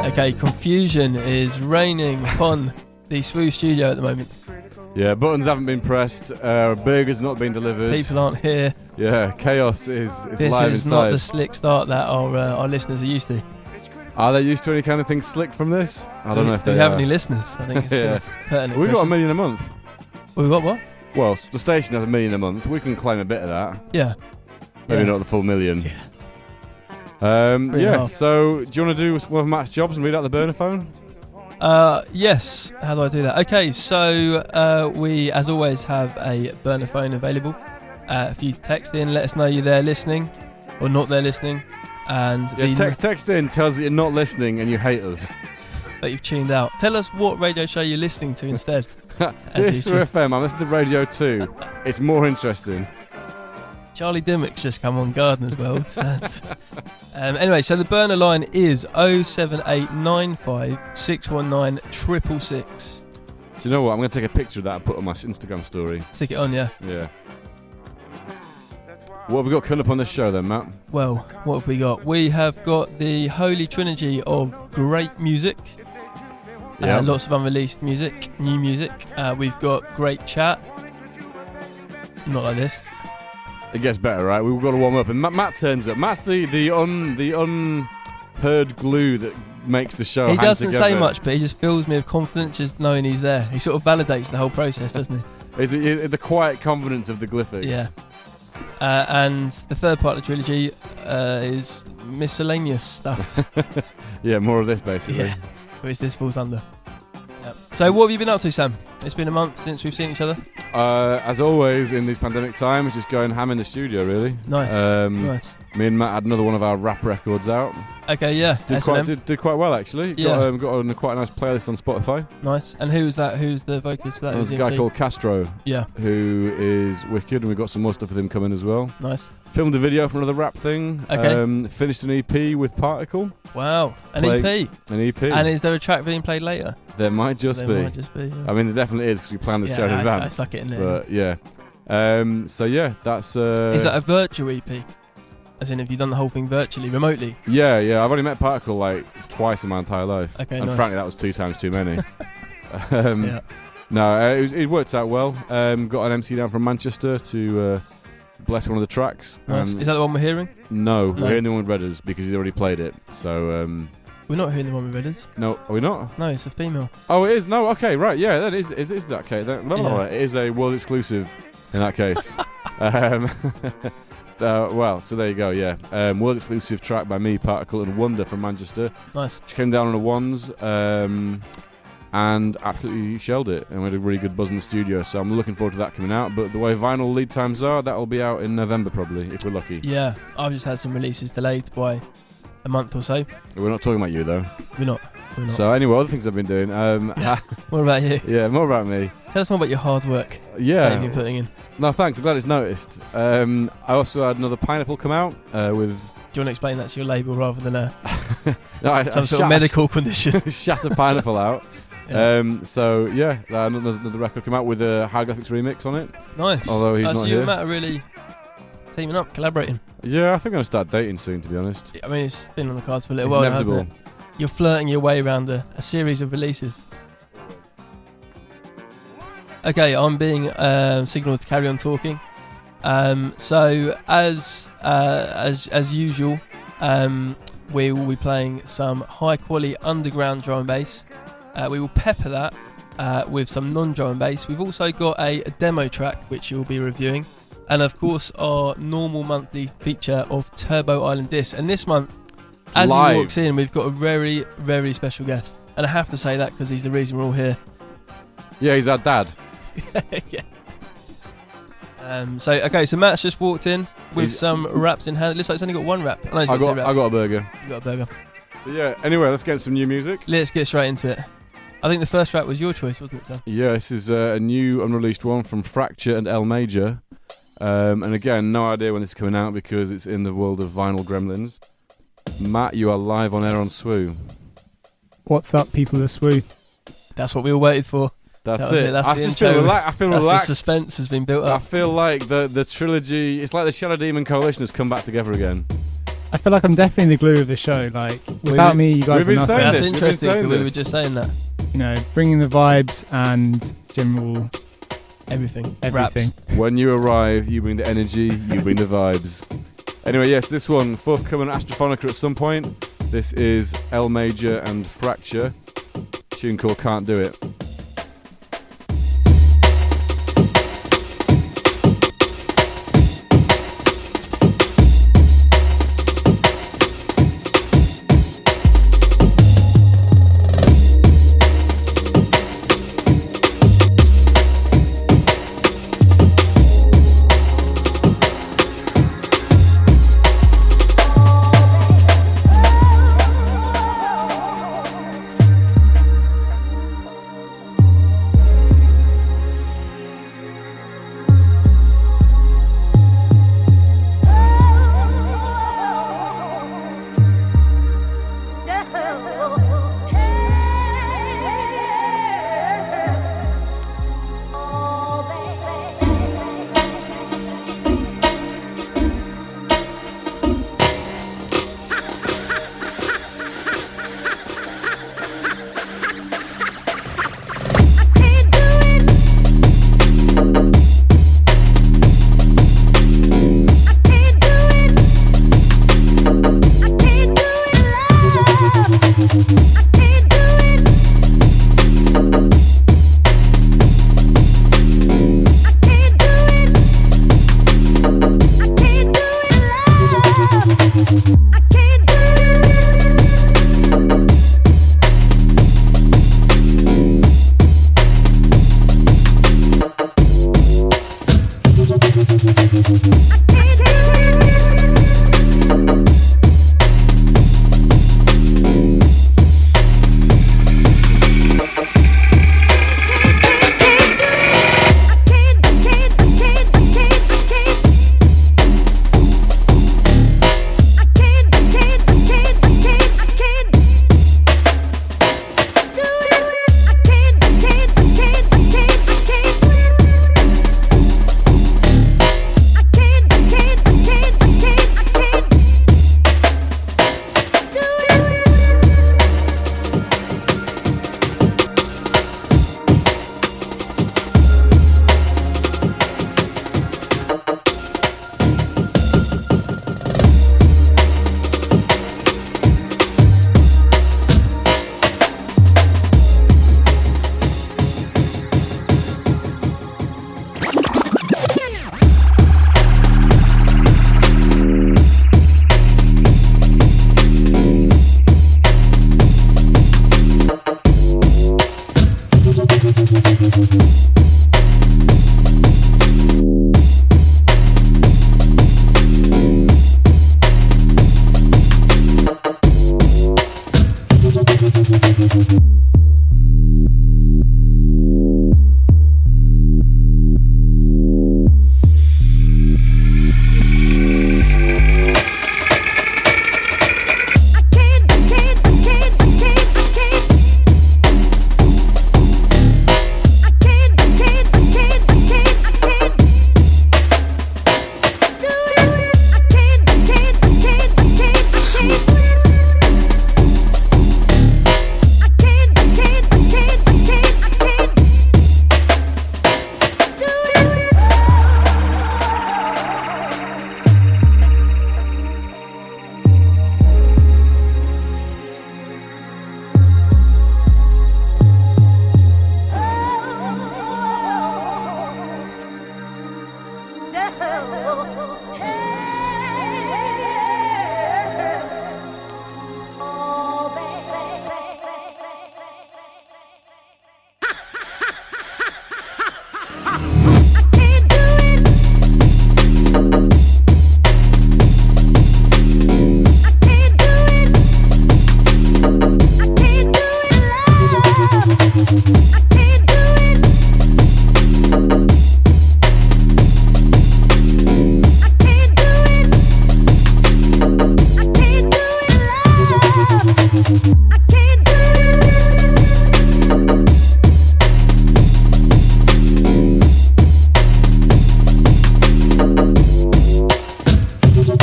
Okay, confusion is reigning upon the Swoo studio at the moment. Yeah, buttons haven't been pressed, burgers not been delivered. People aren't here. Yeah, chaos is live This is inside. not the slick start that our listeners are used to. Are they used to any kind of thing slick from this? I don't know if do they we have are. any listeners? I think it's Yeah. pertinent. We've got 1 million a month. We've got what? Well, the station has 1 million a month. We can claim a bit of that. Yeah. Maybe Yeah. not the full million. Yeah. Yeah, so do you want to do one of Matt's jobs and read out the burner phone? Yes. How do I do that? Okay, so we, as always, have a burner phone available. If you text in, let us know you're there listening or not there listening. And Text in tells that you're not listening and you hate us. that you've tuned out. Tell us what radio show you're listening to instead. Dister FM, I'm listening to Radio 2. It's more interesting. Charlie Dimmock's just come on Gardener's World. Anyway, so the burner line is 07895 619 666. Do you know what? I'm going to take a picture of that and put it on my Instagram story. Stick it on, yeah. Yeah. What have we got coming up on this show then, Matt? Well, what have we got? We have got the holy trinity of great music. Yeah. Lots of unreleased music, new music. We've got great chat. Not like this. It gets better, right? We've got to warm up. And Matt turns up. Matt's the unheard glue that makes the show He hang doesn't together. say much, but he just fills me with confidence just knowing he's there. He sort of validates the whole process, doesn't he? Is it the quiet confidence of the Glyphics? Yeah. And the third part of the trilogy is miscellaneous stuff. Yeah, more of this, basically. Yeah, which this falls under. Yep. So what have you been up to, Sam? It's been a month since we've seen each other. As always in these pandemic times, just going ham in the studio, really. Nice. Nice. Me and Matt had another one of our rap records out. Okay, yeah. Did quite well, actually. Yeah. Got on quite a nice playlist on Spotify. Nice. And who's that? Who's the vocalist for that? There's a guy called Castro. Yeah. Who is wicked, and we've got some more stuff with him coming as well. Nice. Filmed a video for another rap thing. Okay. Finished an EP with Particle. Wow. An EP. An EP. And is there a track being played later? There might just be. Yeah. I mean, there definitely is because we planned the show in advance. I stuck it in there. But yeah. So yeah, that's. Is that a virtual EP? As in, have you done the whole thing virtually, remotely? Yeah. I've only met Particle like twice in my entire life. Okay, and nice. frankly, that was 2 times too many. Yeah. No, it worked out well. Got an MC down from Manchester to bless one of the tracks. Nice. Is that the one we're hearing? No, we're hearing the one with Redders because he's already played it. So. We're not hearing the one with Redders. No, are we not? No, it's a female. Oh, it is? No, okay, right, yeah, it is that case. Yeah. It is a world exclusive in that case. Well, so there you go, yeah. World exclusive track by me, Particle and Wonder from Manchester. Nice. She came down on the ones and absolutely shelled it. And we had a really good buzz in the studio, so I'm looking forward to that coming out. But the way vinyl lead times are, that'll be out in November probably, if we're lucky. Yeah, I've just had some releases delayed by a month or so. We're not talking about you, though. We're not. So anyway, other things I've been doing. What about you? Yeah, more about me. Tell us more about your hard work that Yeah. you've been putting in. No, thanks. I'm glad it's noticed. I also had another Pineapple come out with... Do you want to explain that's your label rather than some sort of medical condition? Shatter Pineapple out. Yeah. So yeah, another record come out with a Hyroglifics remix on it. Nice. Although he's so not you here. and Matt are really teaming up, collaborating. Yeah, I think I'm going to start dating soon, to be honest. I mean, it's been on the cards for a little It's while, inevitable. hasn't it? You're flirting your way around a series of releases. Okay, I'm being signalled to carry on talking. So as usual, we will be playing some high quality underground drum and bass. We will pepper that with some non-drum and bass. We've also got a demo track which you'll be reviewing, and of course our normal monthly feature of Turbo Island Disc. And this month, as live. he walks in, we've got a very, very special guest, and I have to say that because he's the reason we're all here. Yeah, he's our dad. Yeah. So Matt's just walked in with some wraps in hand. It looks like he's only got one wrap. I got a burger. You got a burger. So yeah, anyway, let's get some new music. Let's get straight into it. I think the first track was your choice, wasn't it, Sam? Yeah, this is a new unreleased one from Fracture and L Major. And again, no idea when this is coming out because it's in the world of vinyl gremlins. Matt, you are live on air on Swoo. What's up, people of Swoo? That's what we all waited for. That's it. That's I the just intro. feel I feel relaxed. The suspense has been built I up. feel like the trilogy, it's like the Shadow Demon Coalition has come back together again. I feel like I'm definitely the glue of the show. Like, without me, you guys we've are been nothing. saying That's this, interesting. we've been saying We were this. just saying that. You know, bringing the vibes and general Everything. everything. Raps. When you arrive, you bring the energy, you bring the vibes. Anyway, yes, this one, forthcoming Astrophonica at some point. This is L Major and Fracture. Tune called Can't Do It.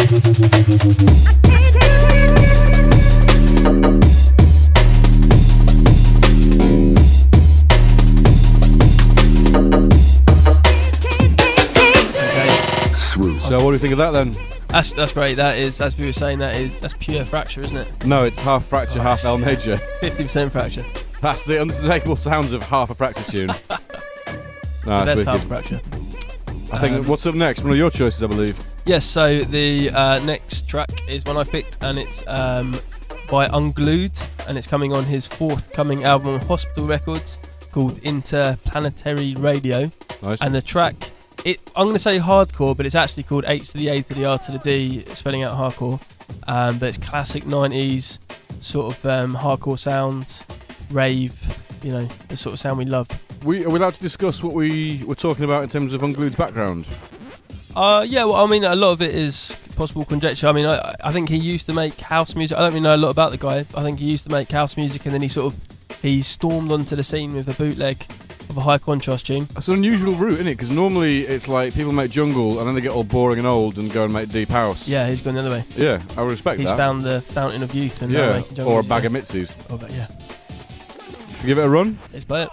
I can't do you think of that then? That's great. That is, as we were saying, that's pure Fracture, isn't it? No, it's half Fracture, half L major. 50% Fracture. That's the unmistakable sounds of half a Fracture tune. No, That's wicked. half Fracture. I think what's up next? One of your choices, I believe. Yes. So the next track is one I picked, and it's by Unglued, and it's coming on his forthcoming album on Hospital Records called Interplanetary Radio. Nice. And the track, I'm going to say hardcore, but it's actually called H to the A to the R to the D, spelling out hardcore. But it's classic 90s sort of hardcore sound, rave, the sort of sound we love. Are we allowed to discuss what we were talking about in terms of Unglued's background? Yeah, well, I mean, a lot of it is possible conjecture. I mean, I think he used to make house music. I don't really know a lot about the guy. I think he used to make house music, and then he stormed onto the scene with a bootleg of a high contrast tune. That's an unusual route, isn't it? Because normally it's like people make jungle and then they get all boring and old and go and make deep house. Yeah, he's gone the other way. Yeah, I would respect He's that. found the fountain of youth and now making jungle or a music. bag of Mitsus. Oh, but yeah. Should we give it a run? Let's play it.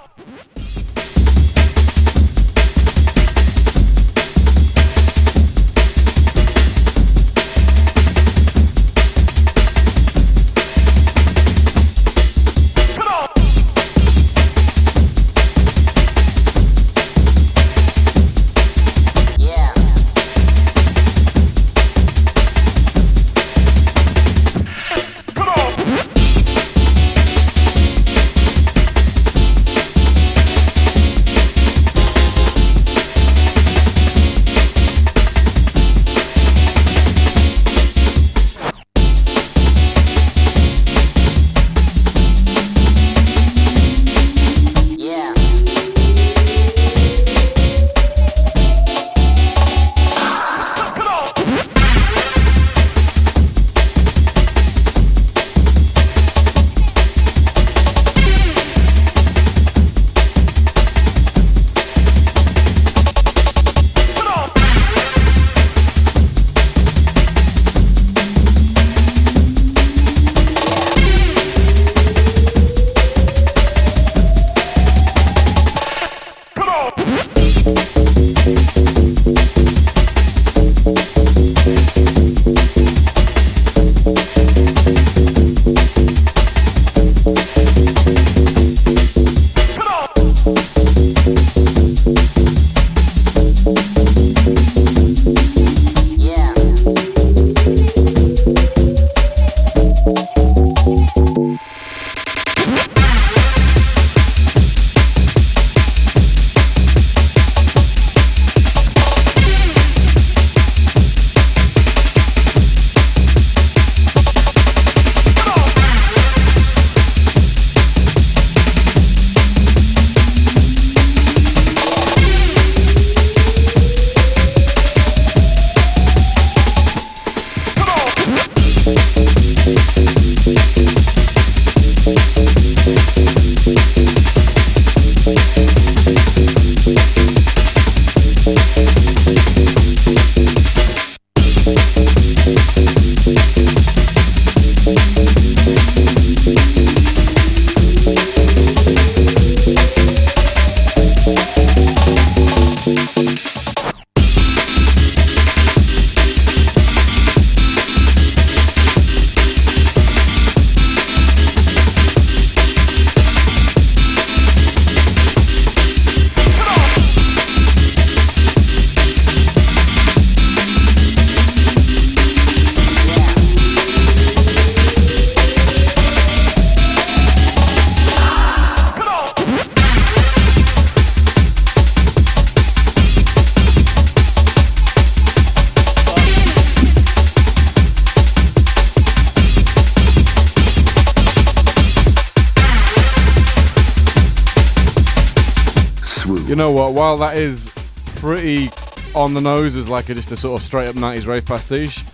You know what? While that is pretty on the nose as like just a sort of straight up 90s rave pastiche,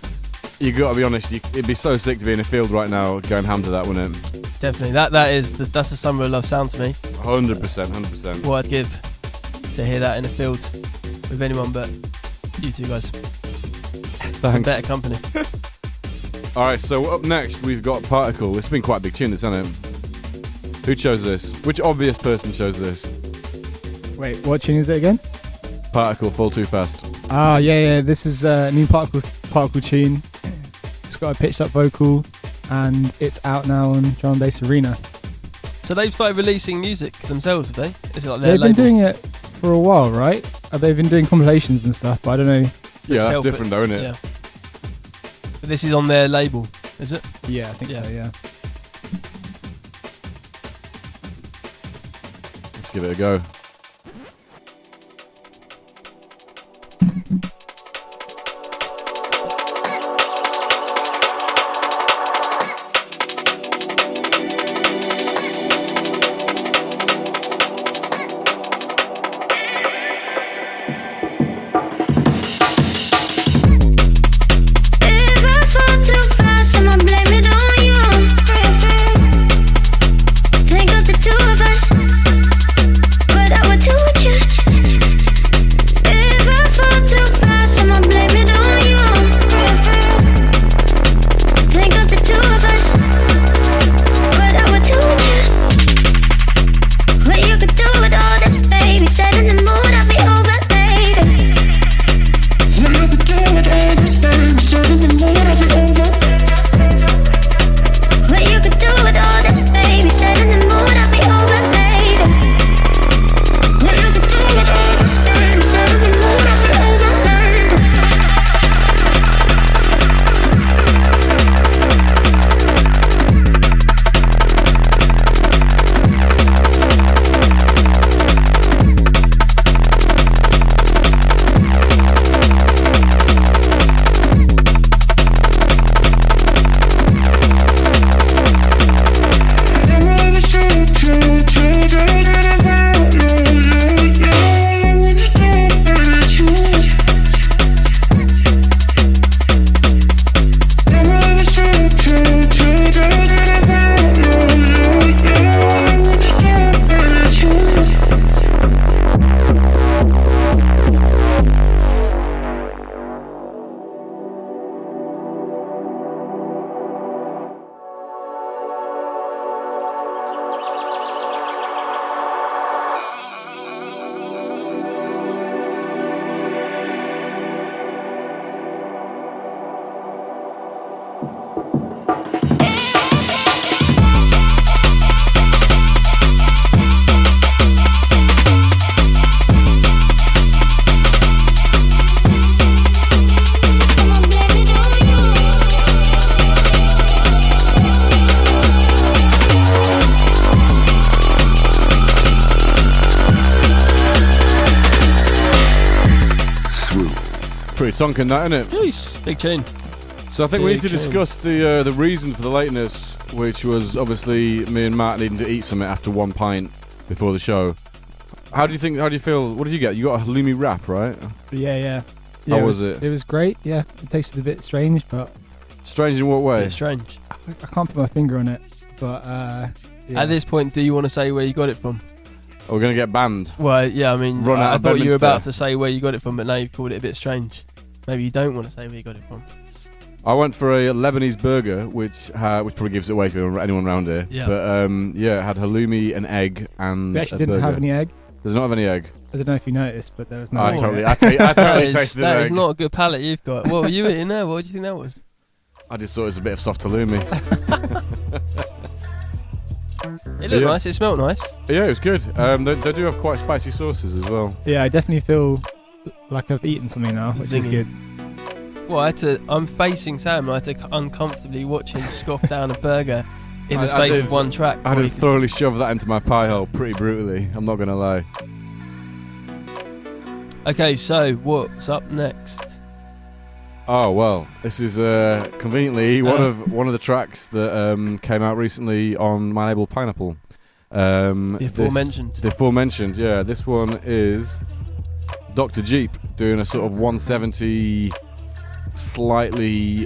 you got to be honest, it'd be so sick to be in a field right now going ham to that, wouldn't it? Definitely. That's the Summer of Love sound to me. 100%. What I'd give to hear that in a field with anyone but you two guys. Thanks. Some better company. Alright, so up next we've got Particle. It's been quite a big tune, this, hasn't it? Who chose this? Which obvious person chose this? Wait, what tune is it again? Particle, Fall Too Fast. Yeah. This is a new particle tune. It's got a pitched up vocal, and it's out now on Drum and Bass Arena. So they've started releasing music themselves, have they? Is it like They've their been label? doing it for a while, right? They've been doing compilations and stuff, but I don't know. Yeah, that's Self- different though, isn't it? Yeah. But this is on their label, is it? Yeah, I think so. Yeah. Let's give it a go. Pretty tonking that, isn't it? Jeez, big tune. So I think we need to Big tune. discuss the reason for the lateness, which was obviously me and Matt needing to eat something after 1 pint before the show. How do you feel? What did you get? You got a halloumi wrap, right? Yeah. How was it? It was great. Yeah, it tasted a bit strange, but Strange in what way? Bit strange. I can't put my finger on it. But yeah. At this point, do you want to say where you got it from? We're going to get banned. Well, yeah, I mean, Run out I of thought you were Bedminster. about to say where you got it from, but now you've called it a bit strange. Maybe you don't want to say where you got it from. I went for a Lebanese burger, which probably gives it away for anyone around here. Yeah. But it had halloumi, an egg, and We actually a didn't burger. have any egg. Does not have any egg. I don't know if you noticed, but there was no I egg. totally That tasted that an is egg. not a good palate you've got. What were you eating there? What do you think that was? I just thought it was a bit of soft halloumi. It looked Yeah. nice. It smelled nice. Yeah, it was good. They do have quite spicy sauces as well. Yeah, I definitely feel like I've eaten something now, which is Zinging. good. Well, I'm facing Sam. I had to uncomfortably watch him scoff down a burger in the I space did. of one track. I had before to he could- thoroughly shove that into my pie hole pretty brutally. I'm not going to lie. Okay, so what's up next? Oh well, this is conveniently one of the tracks that came out recently on my label Pineapple. The aforementioned. The aforementioned, yeah. This one is Dr. Jeep doing a sort of 170, slightly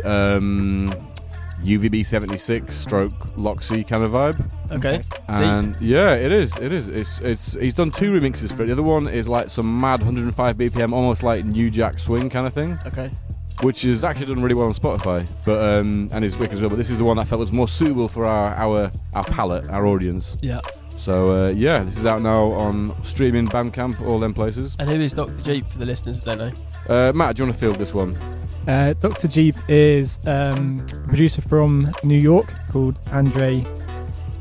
UVB 76 stroke Loxy kind of vibe. Okay. And yeah, it is. It's he's done 2 remixes for it. The other one is like some mad 105 BPM, almost like New Jack swing kind of thing, Okay. which is actually done really well on Spotify. But and is wicked as well. But this is the one that felt was more suitable for our palate, our audience. Yeah. So yeah, this is out now on streaming, Bandcamp, all them places. And who is Dr. Jeep for the listeners that don't know? Matt, do you want to field this one? Dr. Jeep is a producer from New York called Andre,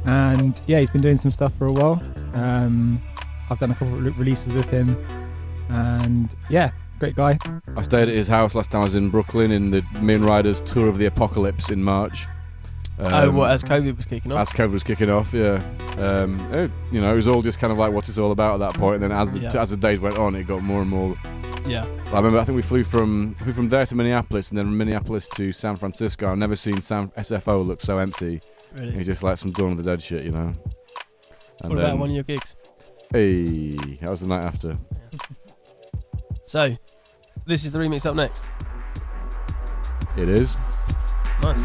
and yeah, he's been doing some stuff for a while. I've done a couple of releases with him, and yeah, great guy. I stayed at his house last time I was in Brooklyn in the Min Riders Tour of the Apocalypse in March. As COVID was kicking off? As COVID was kicking off, yeah. You know, it was all just kind of like what it's all about at that point, and then as the days went on, it got more and more. Yeah. I think we flew from there to Minneapolis, and then from Minneapolis to San Francisco. I've never seen SFO look so empty. Really? It's just like some Dawn of the Dead shit, you know. And what about one of your gigs? Hey, that was the night after. So, this is the remix up next. It is. Nice.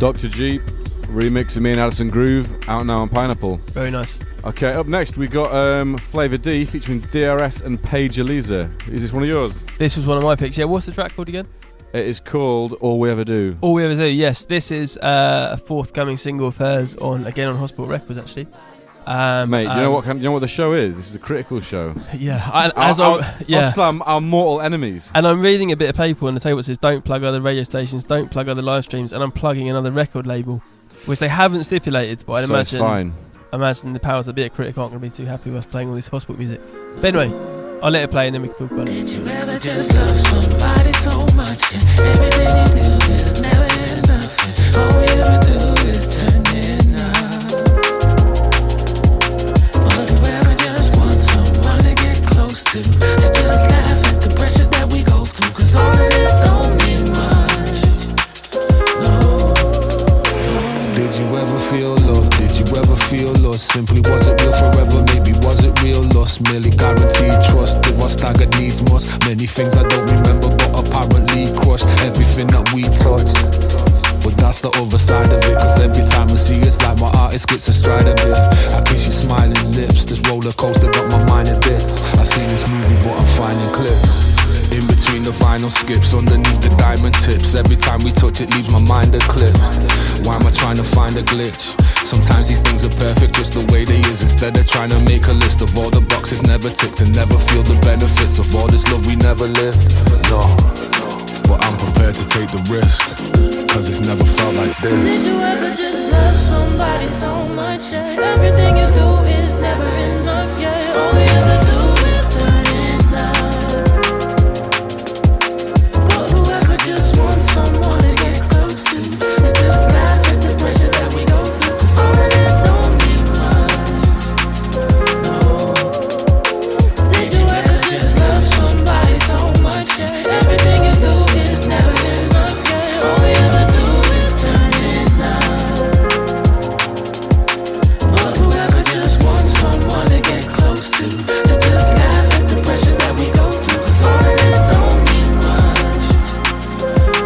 Dr. Jeep, remixing me and Addison Groove, out now on Pineapple. Very nice. Okay, up next we got Flavor D featuring DRS and Paige Eliza. Is this one of yours? This was one of my picks. Yeah, what's the track called again? It is called All We Ever Do. All We Ever Do, yes. This is a forthcoming single of hers on Hospital Records, actually. Mate, do you know what the show is? This is the Critical Show. Yeah, our mortal enemies. And I'm reading a bit of paper on the table that says don't plug other radio stations, don't plug other live streams, and I'm plugging another record label, which they haven't stipulated, but I'd imagine. It's fine. I imagine the powers that be at Critical aren't going to be too happy with us playing all this hospital music. But anyway, I'll let it play and then we can talk about it. Did you ever just love somebody so much and everything you do is never Simply, was it real forever? Maybe was it real loss? Merely guaranteed trust. If I staggered needs must. Many things I don't remember, but apparently crushed everything that we touched. But that's the other side of it, cause every time I see you, it's like my artist gets astride a bit. I kiss your smiling lips, this roller coaster got my mind in bits. I seen this movie but I'm finding clips in between the vinyl skips, underneath the diamond tips. Every time we touch it leaves my mind eclipsed. Why am I trying to find a glitch? Sometimes these things are perfect just the way they is, instead of trying to make a list of all the boxes never ticked and never feel the benefits of all this love we never lived. No, but I'm prepared to take the risk, cause it's never felt like this. Did you ever just love somebody so much, yeah? Everything you do is never enough, yeah. All we ever do is turn it down. But whoever just wants someone to get close to just laugh at the pressure that we go through, cause all of this don't mean much, no. Did you ever just love somebody so much, yeah? Everything you do is never enough, yeah. All we ever do is turn it down. But whoever just wants someone to get close to just laugh at the pressure that we go through, cause all of this don't mean much,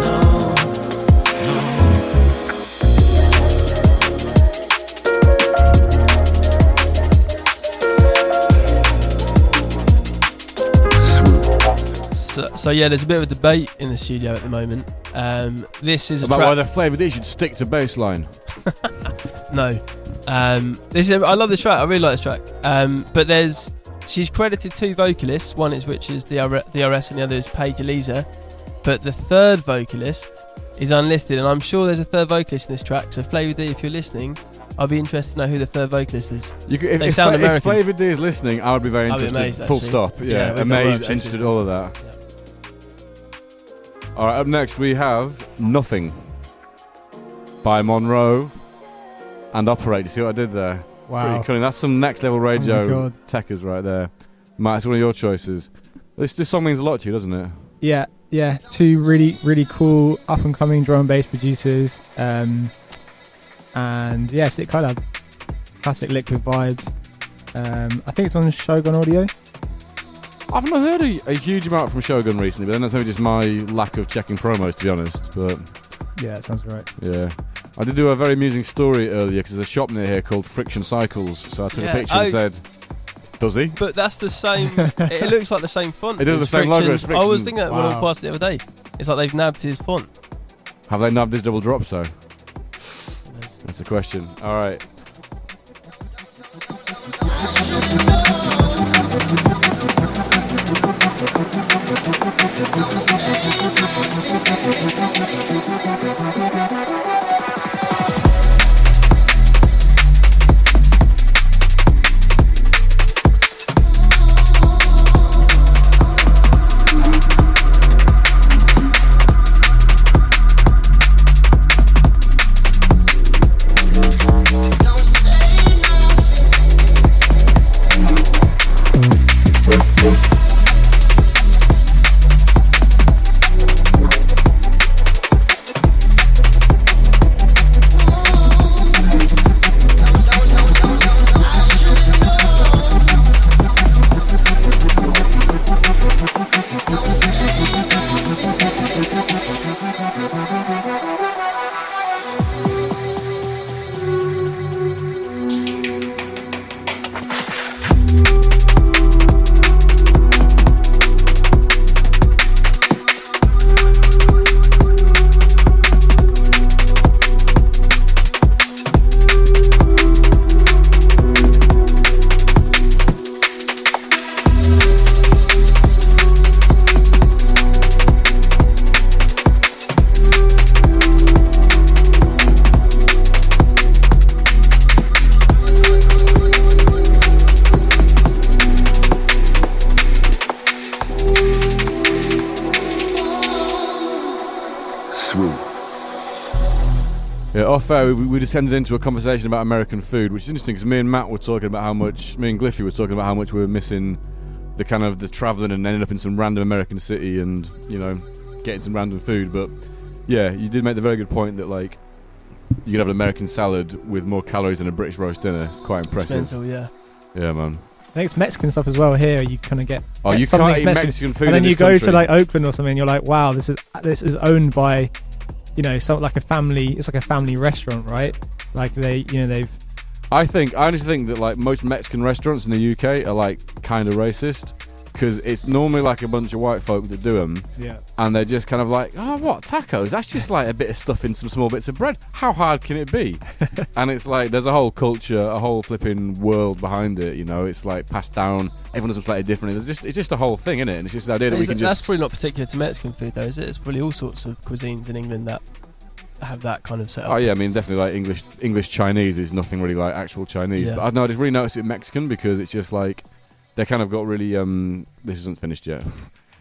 no, no. So yeah, there's a bit of a debate in the studio at the moment. This is a About track. whether Flavour D should stick to bassline. No. This is, I love this track. I really like this track. But she's credited two vocalists. One is which is DRS, and the other is Paige Eliza. But the third vocalist is unlisted, and I'm sure there's a third vocalist in this track. So Flavour D, if you're listening, I'd be interested to know who the third vocalist is. They sound American. If Flavour D is listening, I would be very interested. Amazed, full actually. stop. Yeah, we've got amazed, work interested, changes. all of that. Yeah. Alright, up next we have Nothing by Monroe and Operate. You see what I did there? Wow. Pretty cunning. That's some next level radio Oh my God. techers right there. Matt, it's one of your choices. This song means a lot to you, doesn't it? Yeah. Two really, really cool up and coming drum and bass producers. And yes, it kind of classic Liquid vibes. I think it's on Shogun Audio. I've not heard a huge amount from Shogun recently, but then that's maybe just my lack of checking promos, to be honest. But Yeah, that sounds right. yeah, I did do a very amusing story earlier because there's a shop near here called Friction Cycles. So I took a picture and said, "Does he?" But that's the same. It looks like the same font. It does as the same logo as Friction. I was Friction. thinking that when I Wow. was past it the other day. It's like they've nabbed his font. Have they nabbed his double drop? So that's the question. All right. Yeah, off air, we descended into a conversation about American food, which is interesting because me and Matt were talking about how much, me and Gliffy were talking about how much we were missing the kind of the travelling and ending up in some random American city and, you know, getting some random food. But yeah, you did make the very good point that, like, you can have an American salad with more calories than a British roast dinner. It's quite impressive. Expensive, yeah. Yeah, man. I think it's Mexican stuff as well. Here, you kind of get. Oh, you something can't eat Mexican food and then in you this go country. to like Oakland or something. And you're like, wow, this is owned by, something like a family. It's like a family restaurant, right? Like they've. I honestly think that like most Mexican restaurants in the UK are like kind of racist, because it's normally like a bunch of white folk that do them. Yeah. And they're just kind of like, oh, what, tacos? That's just like a bit of stuff in some small bits of bread. How hard can it be? And it's like, there's a whole culture, a whole flipping world behind it, It's like passed down. Everyone does them slightly differently. It's just a whole thing, isn't it? And it's just the idea that we can That's just... probably not particular to Mexican food, though, is it? It's probably all sorts of cuisines in England that have that kind of setup. Oh, yeah, I mean, definitely like English Chinese is nothing really like actual Chinese. Yeah. But I don't know, I just really noticed it with Mexican because it's just like... They kind of got really. This isn't finished yet.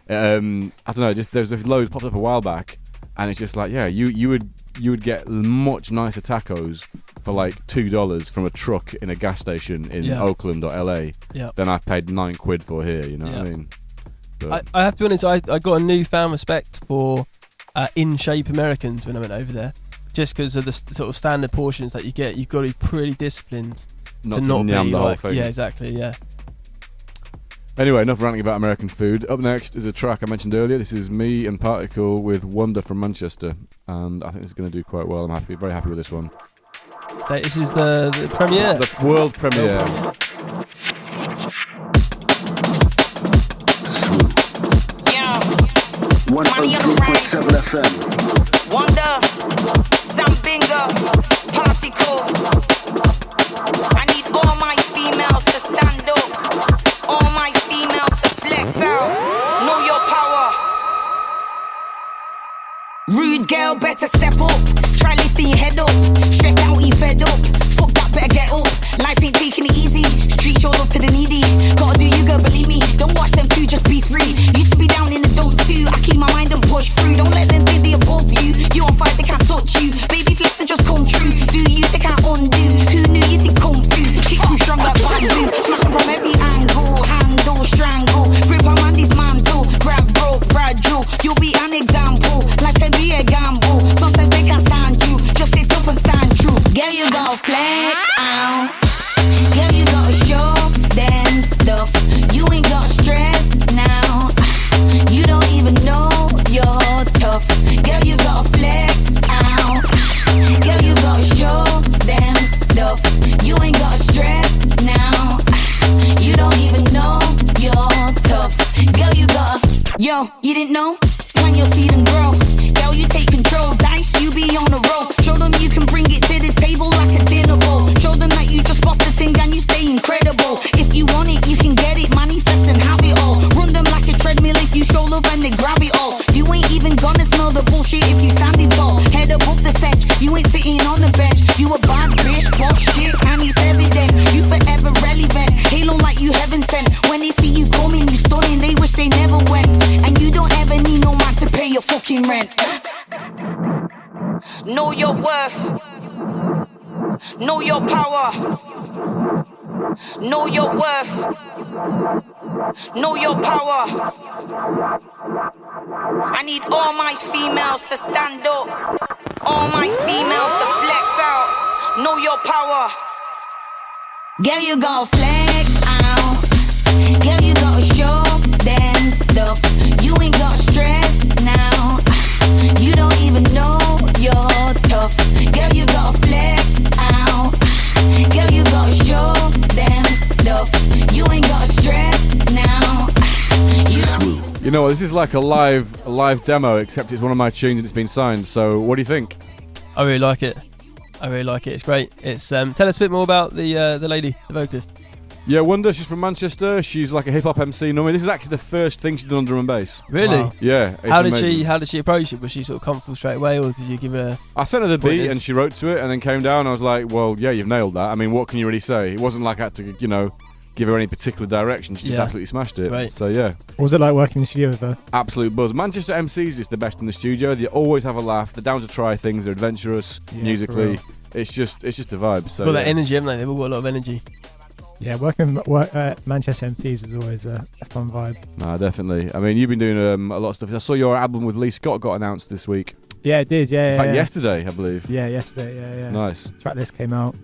I don't know. Just there's a load popped up a while back, and it's just like, yeah, you would get much nicer tacos for like $2 from a truck in a gas station in Oakland or LA than I've paid £9 for here. You know what I mean? But I have to be honest. I got a newfound respect for in shape Americans when I went over there, just because of the sort of standard portions that you get. You've got to be pretty disciplined not to not yam be the whole like, thing. yeah, exactly, yeah. Anyway, enough ranting about American food. Up next is a track I mentioned earlier. This is me and Particle with Wonder from Manchester, and I think this is going to do quite well. I'm very happy with this one. This is the premiere. The world premiere. Yeah. 103.7 FM. Wonder, some Binga, Particle. I need all my females to stand up. All my females to flex out. Know your power. Rude girl, better step up. Try lifting your head up. Stressed out, you fed up. Fuck that, better get up. Life ain't taking it easy. Street show love to the needy. Gotta do you, girl, believe me. Don't watch them two, just be free. Used to be down in the dumps too. I keep my mind and push through. Don't let them think they above you. You on fire, they can't touch you. Baby flex and just come true. Do you, they can't undo. Who knew you think kung fu? Kick you strong like bamboo. Smash them from every angle. Handle, strangle. Grip on man, dismantle. Grab broke, fragile. You'll be an example. Life can be a gamble. Sometimes they can't stand you. Just sit up and stand true. Girl, you gotta flex out. Girl, you gotta show them stuff. You ain't got stress now. You don't even know you're tough. Girl, you gotta flex out. Girl, you gotta show them stuff. You ain't got stress now. You don't even know you're tough. Girl, you gotta. Yo, you didn't know? When you'll see them grow. Girl, you take control. Dice, you be on the roll. Show them you can bring it to the table like a dinner bowl. Show them that you just bust the thing and you stay incredible. If you want it, you can get it. Manifest and have it all. Run them like a treadmill if you show love and they grab it all. You ain't even gonna smell the bullshit if you standing tall. Head above the stench. You ain't sitting on the bench. You a bad bitch, boss shit, and it's evident. You forever relevant. Halo like you heaven sent. When they see you coming, you stunning. They wish they never went. And you don't ever need no man to pay your fucking rent. Know your worth. Know your power. Know your worth. Know your power. I need all my females to stand up. All my females to flex out. Know your power. Girl, you gotta flex out. Girl, you gotta show them stuff. You ain't got stress now. You don't even know you're tough. Girl, you gotta flex out. Girl, you gotta show them stuff. You ain't got stress now. You know what, this is like a live demo, except it's one of my tunes and it's been signed. So what do you think? I really like it. It's great. It's tell us a bit more about the lady, the vocalist. Yeah, Wonder, she's from Manchester. She's like a hip-hop MC normally. This is actually the first thing she's done on drum and bass. Really? Wow. Yeah. It's How did amazing. she approach it? Was she sort of comfortable straight away, or did you give her? I sent her the beat Pointers? and she wrote to it and then came down and I was like, well, yeah, you've nailed that. I mean, what can you really say? It wasn't like I had to, give her any particular direction. She just absolutely smashed it. Right. So, yeah. What was it like working in the studio with her? Absolute buzz. Manchester MCs is the best in the studio. They always have a laugh. They're down to try things. They're adventurous Yeah, musically. for It's just a vibe. So Got that yeah. energy, haven't they? They've all got a lot of energy. Yeah, working Manchester MCs is always a fun vibe. Nah, definitely. I mean, you've been doing a lot of stuff. I saw your album with Lee Scott got announced this week. Yeah, it did. Yeah, In fact, yeah. yesterday, I believe. Yeah, yesterday. Yeah, yeah. Nice. Track list came out.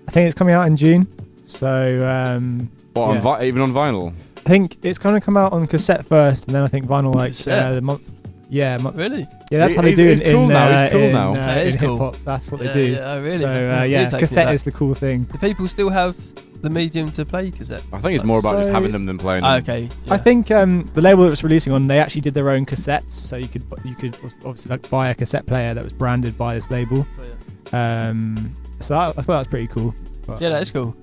I think it's coming out in June. So What, yeah. even on vinyl? I think it's going to come out on cassette first, and then I think vinyl like Cassette? the month. Yeah, Really? yeah, that's how they He's- do he's it cool in now, he's cool in, now. Yeah, it is in cool. hip-hop. That's what Yeah, they do. yeah, really. So Really yeah, taking it cassette back. is the cool thing. Do people still have the medium to play cassette? I think it's more about just So- having them than playing them. Okay. I think the label that was releasing on, they actually did their own cassettes, so you could obviously like buy a cassette player that was branded by this label. So I thought that was pretty cool. But Yeah, that is cool.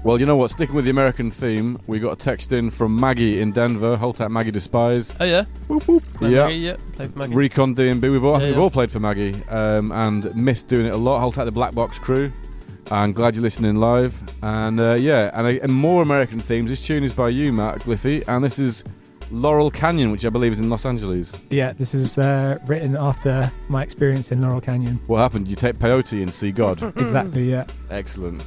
Well, you know what? Sticking with the American theme, we got a text in from Maggie in Denver. Hold tight, Maggie Despise. Oh yeah. Play Yeah. Maggie, yeah. Play for Maggie. Recon D&B. We've all, I think Yeah, we've all played for Maggie and missed doing it a lot. Hold tight, the Black Box crew. I'm glad you're listening live. And and more American themes. This tune is by you, Matt Gliffy, and this is Laurel Canyon, which I believe is in Los Angeles. yeah, this is written after my experience in Laurel Canyon. What happened? You take peyote and see God. Exactly. Yeah. Excellent.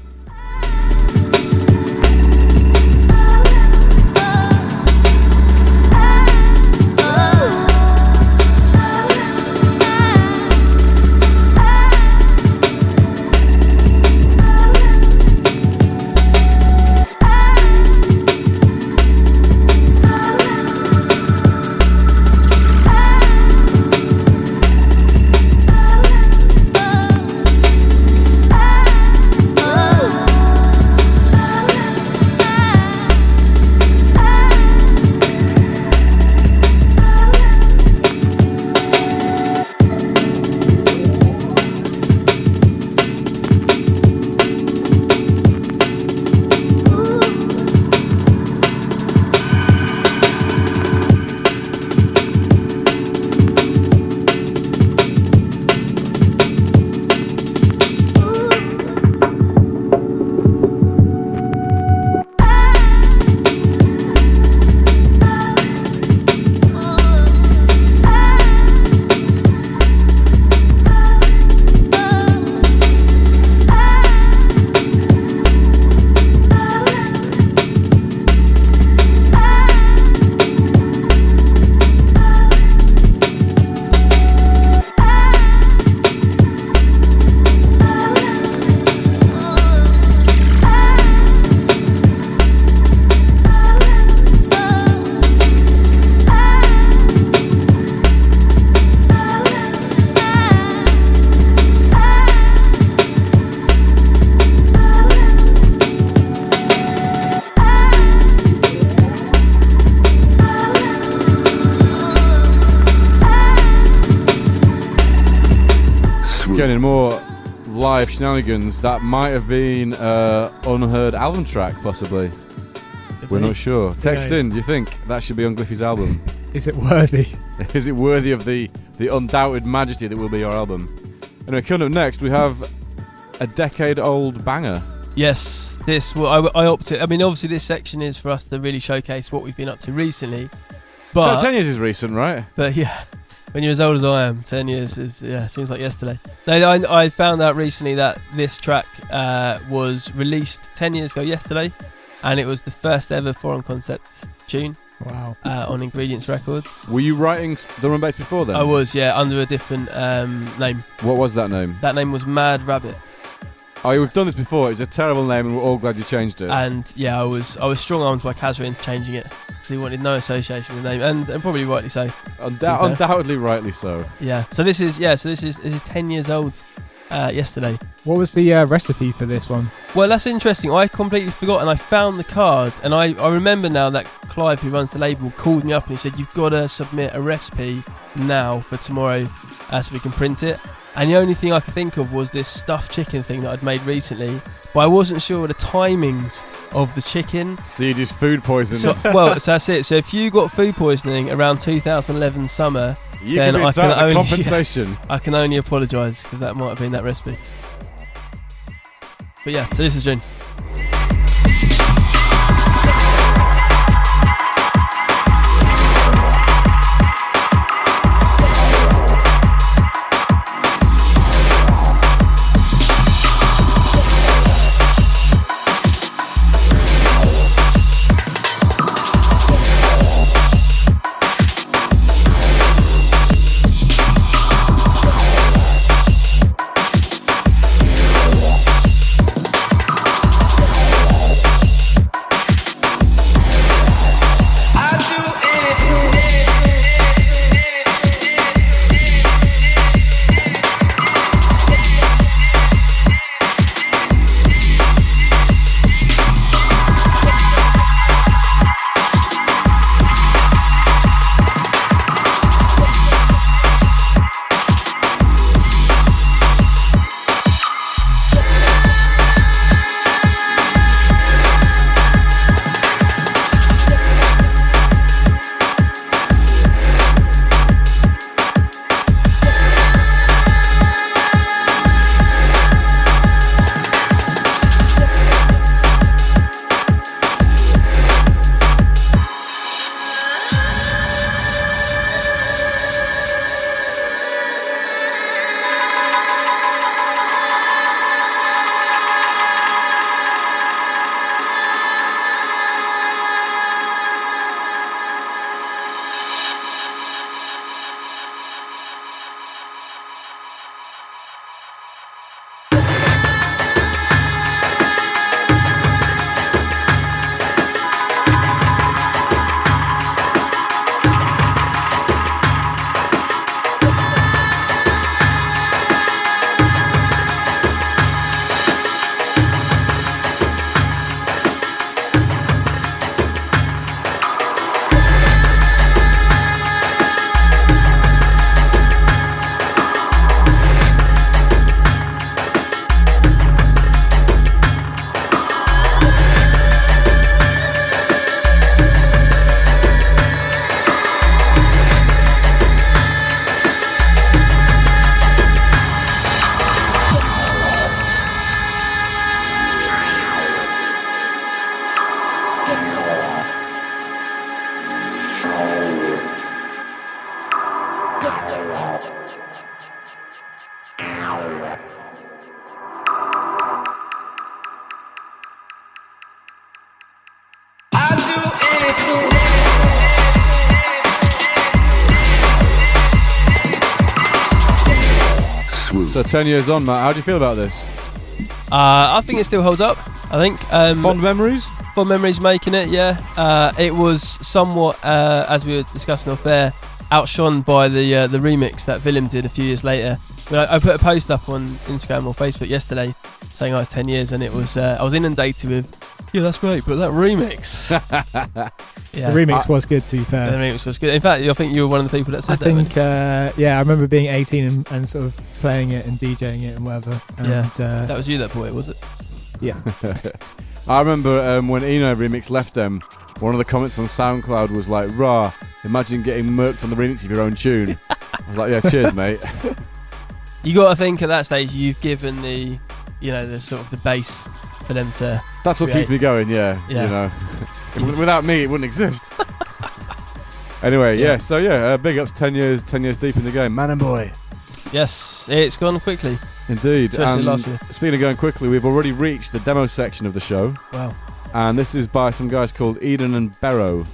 Getting more live shenanigans. That might have been unheard album track, possibly. We're not sure. Text knows? in. Do you think that should be on Gliffy's album? Is it worthy? Is it worthy of the undoubted majesty that will be our album? Anyway, coming up next, we have a decade-old banger. Yes, this. Well, I opted. I mean, obviously, this section is for us to really showcase what we've been up to recently. But So 10 years is recent, right? But yeah, when you're as old as I am, 10 years seems like yesterday. No, I found out recently that this track was released 10 years ago yesterday, and it was the first ever foreign concept tune Wow. on Ingredients Records. Were you writing drum and bass before then? I was, yeah, under a different name. What was that name? That name was Mad Rabbit. Oh, we've done this before. It's a terrible name, and we're all glad you changed it. And yeah, I was strong-armed by Kazra into changing it because he wanted no association with the name, and probably rightly so. Undoubtedly, rightly so. Yeah. So this is 10 years old yesterday. What was the recipe for this one? Well, that's interesting. I completely forgot, and I found the card, and I remember now that Clive, who runs the label, called me up and he said, "You've got to submit a recipe now for tomorrow, so we can print it." And the only thing I could think of was this stuffed chicken thing that I'd made recently, but I wasn't sure of the timings of the chicken. Siege's food poisoning. So that's it. So if you got food poisoning around 2011 summer, you then can be I can entitled to only- compensation. I can only apologise because that might have been that recipe. But yeah, so this is June. So 10 years on, Matt, how do you feel about this? I think it still holds up. I think Fond memories? Fond memories making it, yeah. It was somewhat, as we were discussing off air, outshone by the remix that Willem did a few years later. I put a post up on Instagram or Facebook yesterday saying it's 10 years, and it was I was inundated with, yeah, that's great, but that remix. Yeah. The remix was good, to be fair. The remix was good. In fact, I think you were one of the people that said I that. think, I remember being 18 and sort of playing it and DJing it and whatever. And, Yeah. That was you that bought it, was it? yeah. I remember when Eno remix left them, one of the comments on SoundCloud was like, "Rah, imagine getting murked on the remix of your own tune." I was like, "Yeah, cheers, mate." You got to think at that stage you've given the sort of the base for them to. That's what keeps me going. Yeah. Yeah. You know, without me, it wouldn't exist. Anyway, yeah. So big ups. 10 years deep in the game, man and boy. Yes, it's gone quickly. Indeed. Especially And last year. speaking of going quickly, we've already reached the demo section of the show, Wow. and this is by some guys called Eden and Barrow.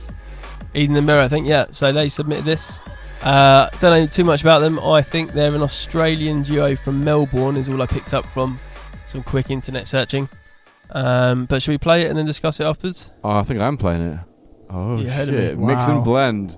Eden and Mirror, I think, yeah. So they submitted this. Don't know too much about them. I think they're an Australian duo from Melbourne, is all I picked up from some quick internet searching. But should we play it and then discuss it afterwards? Oh, I think I am playing it. Oh, You heard of shit. me. Mix Wow. and blend.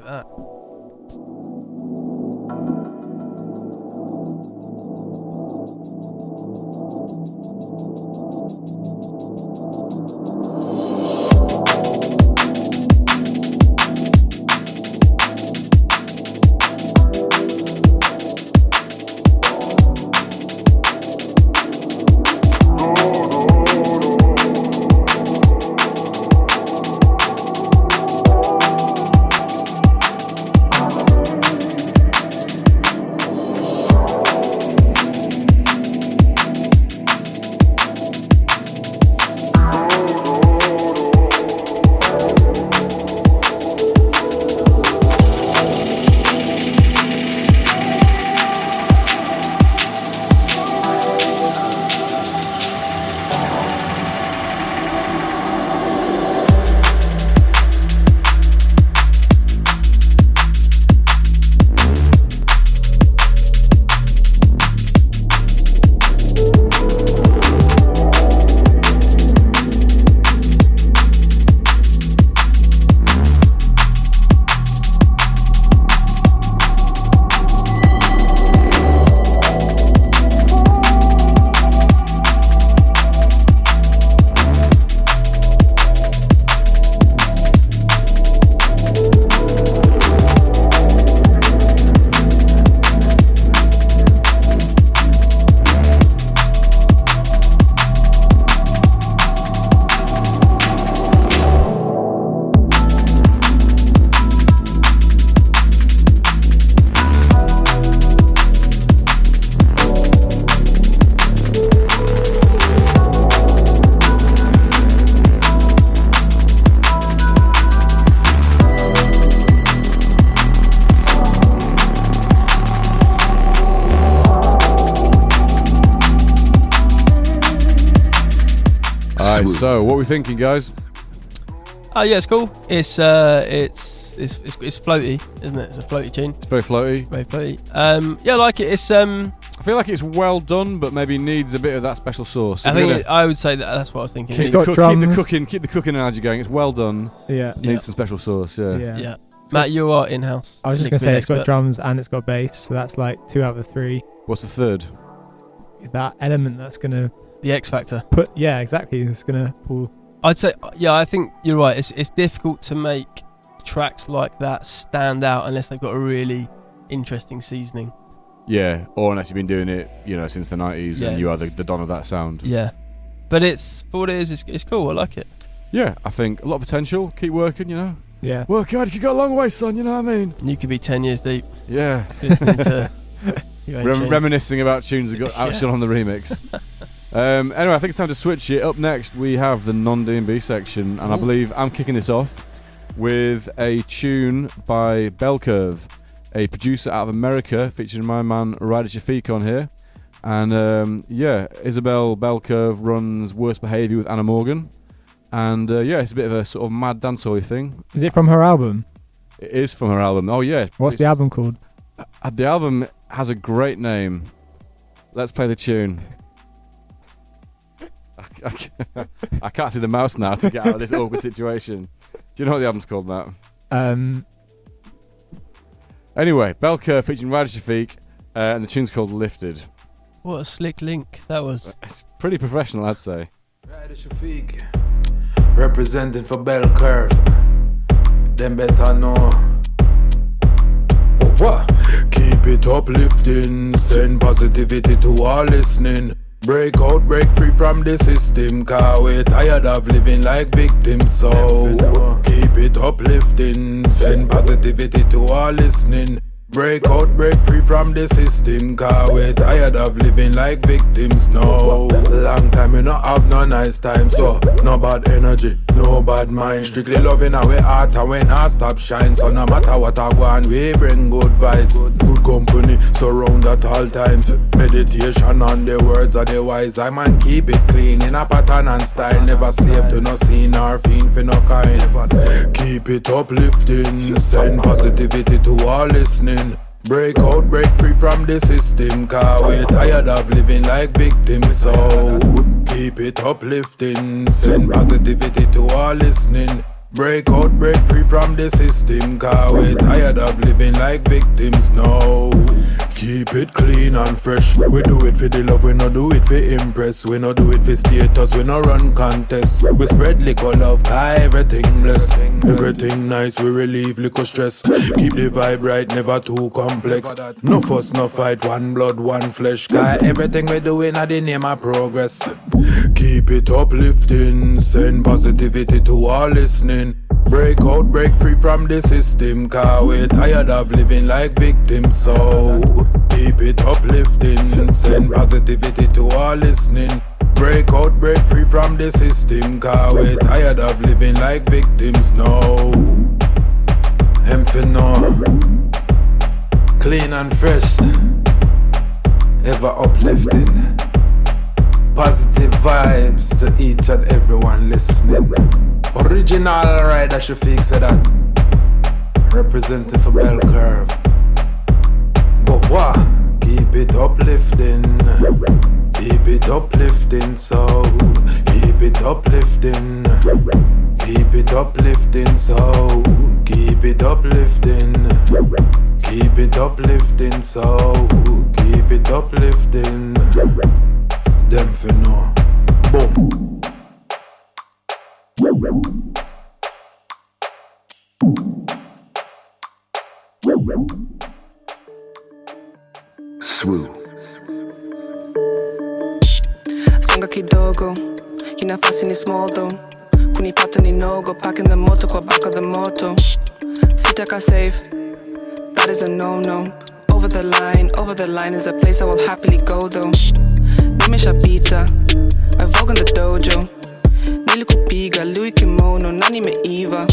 Alright, so what are we thinking, guys? Oh yeah, it's cool. It's floaty, isn't it? It's a floaty tune. It's very floaty. Very floaty. Yeah, I like it. It's I feel like it's well done, but maybe needs a bit of that special sauce. I would say that's what I was thinking. It's got drums. Keep the cooking analogy going. It's well done. Yeah. Needs some special sauce. Yeah. Yeah. Matt, you are in-house. I was just You going to could be say an it's got expert. drums and it's got bass, so that's like 2 out of 3. What's the third? That element that's going to The X Factor. exactly. It's going to pull. I'd say, yeah, I think you're right. It's difficult to make tracks like that stand out unless they've got a really interesting seasoning. Yeah, or unless you've been doing it, since the 90s, Yeah, and you are the don of that sound. Yeah. But for what it is, it's cool. I like it. Yeah, I think a lot of potential. Keep working, Yeah. Work hard. You got a long way, son. You know what I mean? And you could be 10 years deep Yeah. listening to your own tunes. Reminiscing about tunes that got outshone on the remix. Anyway, I think it's time to switch it. Up next, we have the non-D&B section, and I believe I'm kicking this off with a tune by Bell Curve, a producer out of America, featuring my man Ryder Shafiq on here. And Isabel Bell Curve runs Worst Behaviour with Anna Morgan. And it's a bit of a sort of mad dancehall thing. Is it from her album? It is from her album. Oh yeah. What's the album called? The album has a great name. Let's play the tune. I can't see the mouse now to get out of this awkward situation. Do you know what the album's called, Matt? Anyway, Bell Curve featuring Hyroglifics, and the tune's called Lifted. What a slick link that was. It's pretty professional, I'd say. Hyroglifics, representing for Bell Curve. Them better know. What? Keep it uplifting, send positivity to all listening. Break out, break free from the system, cause we're tired of living like victims. So keep it uplifting, send positivity to all listening. Break out, break free from the system, cause we're tired of living like victims. No, long time we not have no nice time, so no bad energy, no bad mind. Strictly loving our heart and when our stop shine. So no matter what I go on, we bring good vibes, good company, surround at all times. Meditation on the words of the wise, I man keep it clean in a pattern and style. Never slave to no scene or fiend for no kind. Keep it uplifting, send positivity to all listening. Break out, break free from the system, cause we're tired of living like victims. So keep it uplifting, send positivity to all listening. Break out, break free from the system, cause we're tired of living like victims. No, keep it clean and fresh. We do it for the love, we no do it for impress. We no do it for status, we no run contests. We spread liquor love, cause everything blessed. Everything nice, we relieve liquor stress. Keep the vibe right, never too complex. No fuss, no fight, one blood, one flesh. Cause everything we doing at the name of progress. Keep it uplifting, send positivity to all listening. Break out, break free from the system, cause we're tired of living like victims. So keep it uplifting, send positivity to all listening. Break out, break free from the system, cause we're tired of living like victims. No, no, clean and fresh, ever uplifting. Positive vibes to each and everyone listening. Original Hyroglifics said that. Representing for Bell Curve. But what? Keep it uplifting. Keep it uplifting, so keep it uplifting. Keep it uplifting, so keep it uplifting. Keep it uplifting, so keep it uplifting. Them for no. Boom. Swoop. Songa kidogo, hii nafasi ni small though. Kunipata ni nogo, packing the moto kwa back of the moto. Sitaka safe, that is a no-no. Over the line is a place I will happily go though. Nimeshapita, I vogue in the dojo. Nilikupiga, Louis kimono, nani meiva.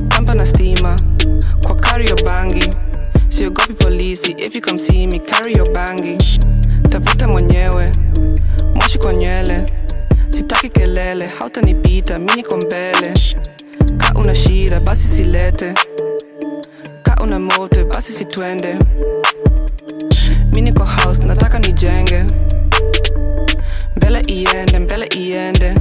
Tampa na stima, kwa carry your bangi. Siogopi polisi, if you come see me, carry your bangi. Tafuta mwenyewe, moshi kwa nywele. Sitaki kelele, hautanipita, mimi niko mbele. Ka una shida, basi silete. Ka una motive, basi sitwende. Mimi niko house, nataka nijenge. Mbele iende.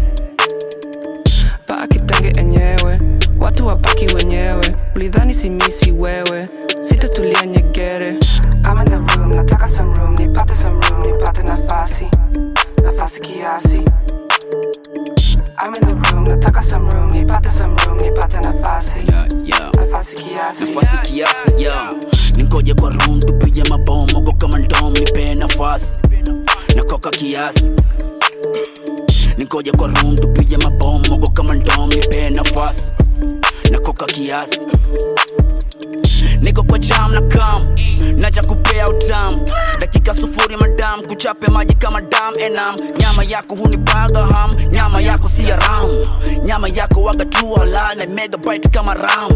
Vaa kitenge enyewe, watu wabaki wenyewe. Ulidhani simisi wewe, sitatulia nyegere. I'm in the room, nataka some room, nipate some room, nipate nafasi kiasi. I'm in the room, nataka some room, nipate nafasi kiasi. Nafasi kiasi, yeah. Ningoje kwa room, tupige mabomo, kwa kama ndom, nipe nafasi. Nakoka kiasi. Ningoje kwa room, tupige mabomo, kwa kama ndom, nipe nafasi. Nakoka kiasi. Niko kwa jam na kam, naja kupea utamu. Dakika sufuri madam, kuchape maji kama dam enam. Nyama yako hunipaga ham, nyama yako si haram. Nyama yako waga tu halal na megabyte kama RAM.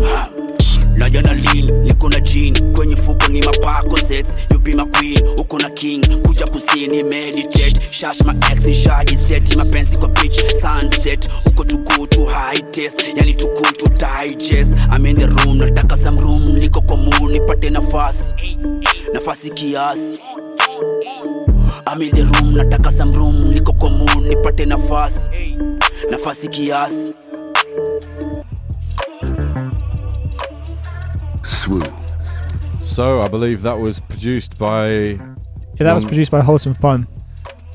Naja na lean, niko na jean, kwenye fuko ni mapako sets. You be my queen, uko na king, kuja kusini meditate. Shash my ex, shaji set, mapenzi kwa bitch, sunset. Uko too good to high test, yani too cool to digest. I'm in the room, nataka some room, niko kwa mood, nipate nafasi kiasi. I'm in the room, nataka some room, niko kwa mood, nipate nafasi kiasi. Swoop. So I believe that was produced by. Yeah, that was produced by Wholesome Fun.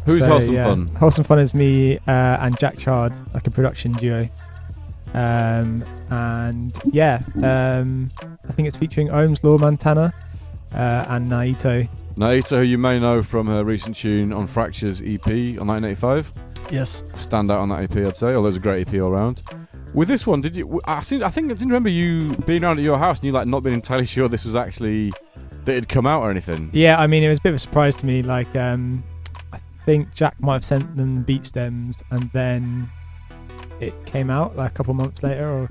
Who's Wholesome Fun? Wholesome Fun is me and Jack Chard, like a production duo. And yeah, I think it's featuring Ohm's Law, Montana, and Naito. Naito, who you may know from her recent tune on Fractures EP on 1985. Yes. Stand out on that EP, I'd say. Although it's a great EP all around. With this one, did you? I think I didn't remember you being around at your house and you like not being entirely sure this was actually that it had come out or anything. Yeah, I mean it was a bit of a surprise to me. Like, I think Jack might have sent them beat stems, and then it came out like a couple months later, or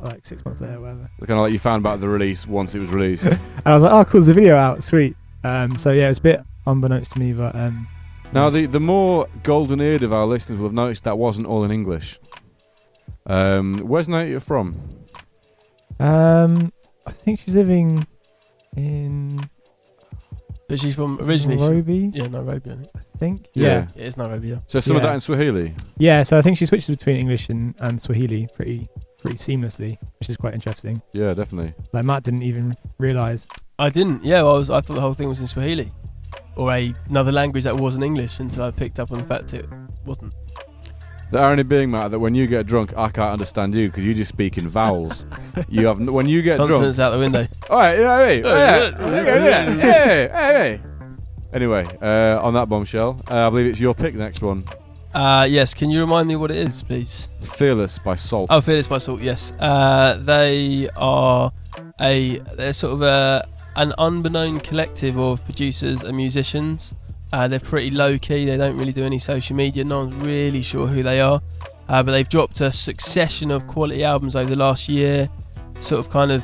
like 6 months later, or whatever. Kind of like you found about the release once it was released. And I was like, oh, cool, there's a video out, sweet. So yeah, it's a bit unbeknownst to me, but now the more golden-eared of our listeners will have noticed that wasn't all in English. Where's Naito from? I think she's living in. But she's from originally. Nairobi. Nairobi. I think. Yeah. It is Nairobi. Yeah. So some of that in Swahili. Yeah, so I think she switches between English and Swahili pretty seamlessly, which is quite interesting. Yeah, definitely. Like Matt didn't even realise. I didn't. Yeah, I thought the whole thing was in Swahili, or another language that wasn't English, until I picked up on the fact it wasn't. The irony being, Matt, that when you get drunk, I can't understand you because you just speak in vowels. You have when you get consonants drunk. Out the window. All right, hey. Anyway, on that bombshell, I believe it's your pick. Next one. Yes. Can you remind me what it is, please? Fearless by Salt. Oh, Fearless by Salt. Yes. They are they're sort of an unbeknown collective of producers and musicians. They're pretty low key. They don't really do any social media. No one's really sure who they are. But they've dropped a succession of quality albums over the last year. Sort of kind of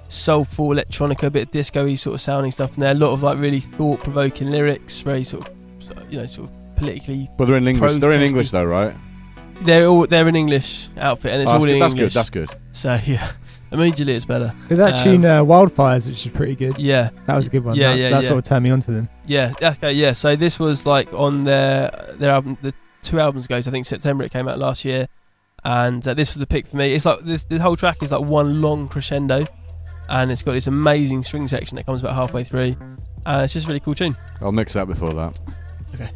soulful electronica, a bit of disco-y sort of sounding stuff in there. A lot of like really thought-provoking lyrics, very sort of politically. But they're in English. They're in English though, right? They're an English outfit, and it's all in English. That's good. So yeah. Immediately it's better. That tune Wildfires, which is pretty good. Yeah. That was a good one. Yeah, that sort of turned me onto them. Yeah, okay, yeah. So this was like on their album, the 2 albums ago, so I think September it came out last year. And this was the pick for me. It's like the whole track is like one long crescendo, and it's got this amazing string section that comes about halfway through. And it's just a really cool tune. I'll mix that before that. Okay.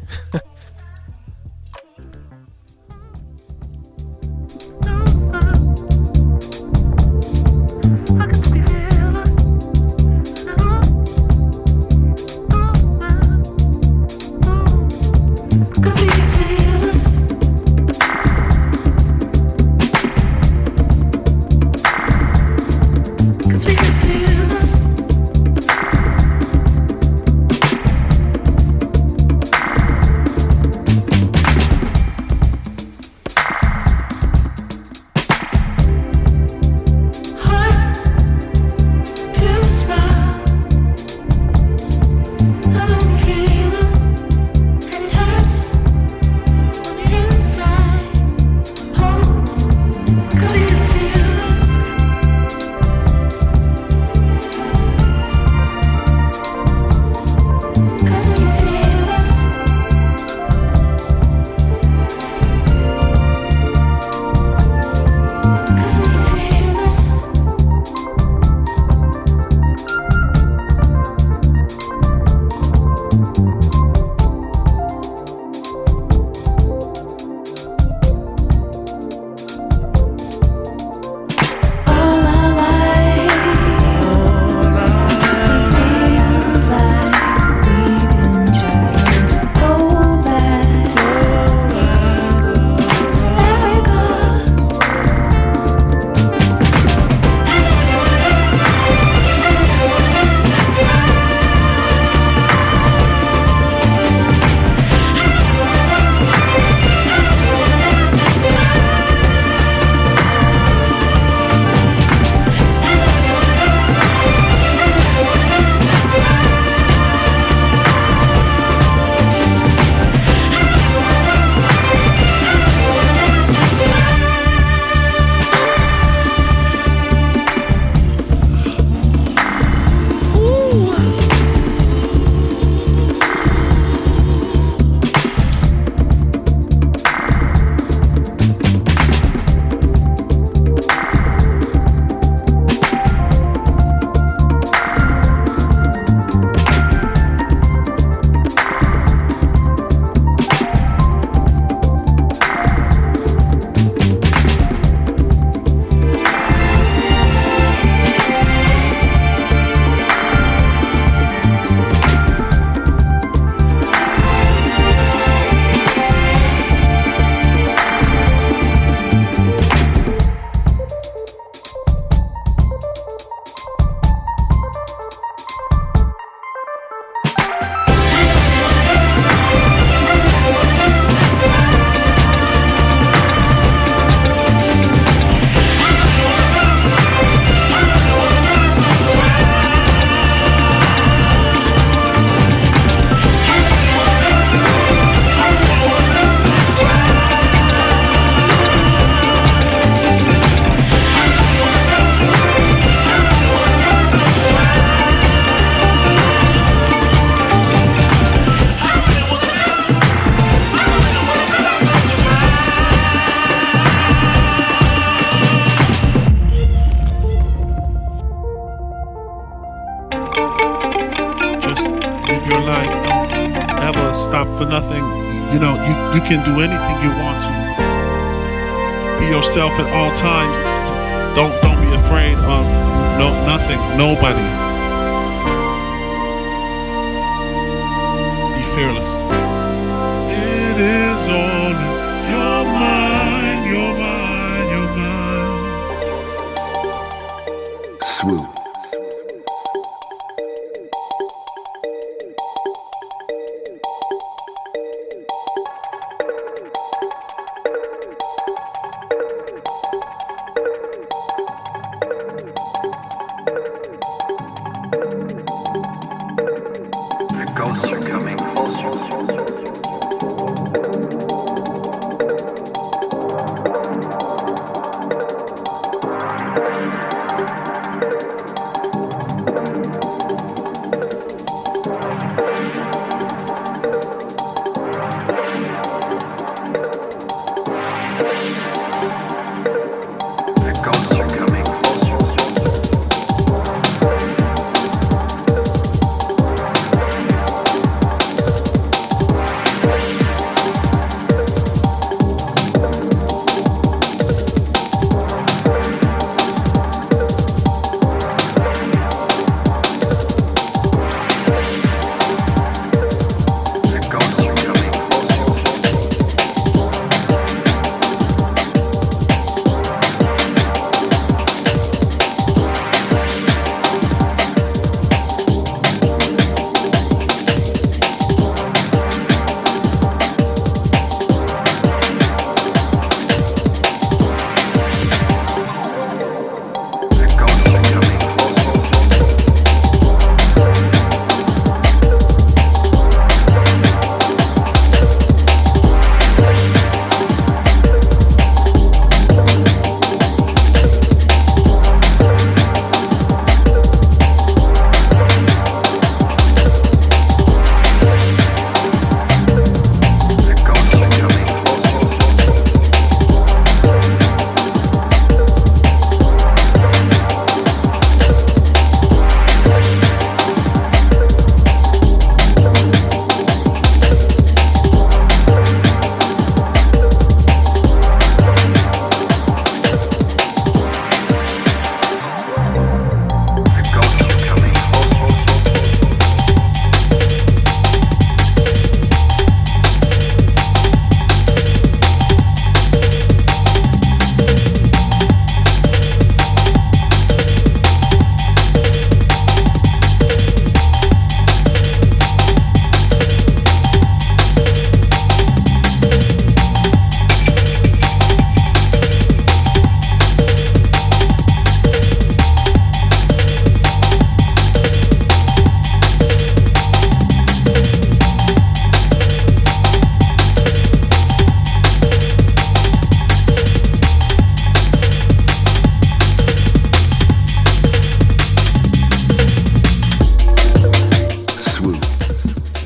ever stop for nothing. You know, you can do anything you want to. Be yourself at all times. Don't be afraid of nothing, nobody. Be fearless. It is all in your mind, your mind, your mind. Swoop.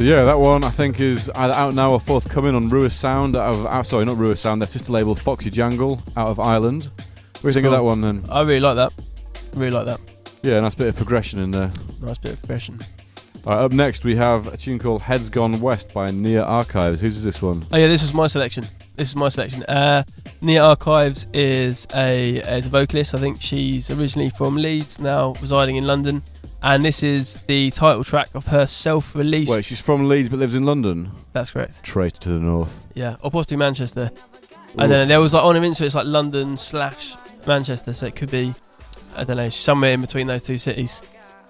So yeah, that one I think is either out now or forthcoming on Ruis Sound sorry, not Ruis Sound, their sister label Foxy Jangle out of Ireland. What do you think of that one then? I really like that. Really like that. Yeah, nice bit of progression in there. Nice bit of progression. Alright, up next we have a tune called Heads Gone West by Near Archives. Whose is this one? Oh yeah, this was my selection. Near Archives is a vocalist. I think she's originally from Leeds, now residing in London. And this is the title track of her self-released... Wait, she's from Leeds but lives in London? That's correct. Traitor to the north. Yeah, or possibly Manchester. I don't know, there was like on her Insta, it's like London/Manchester, so it could be, I don't know, somewhere in between those two cities.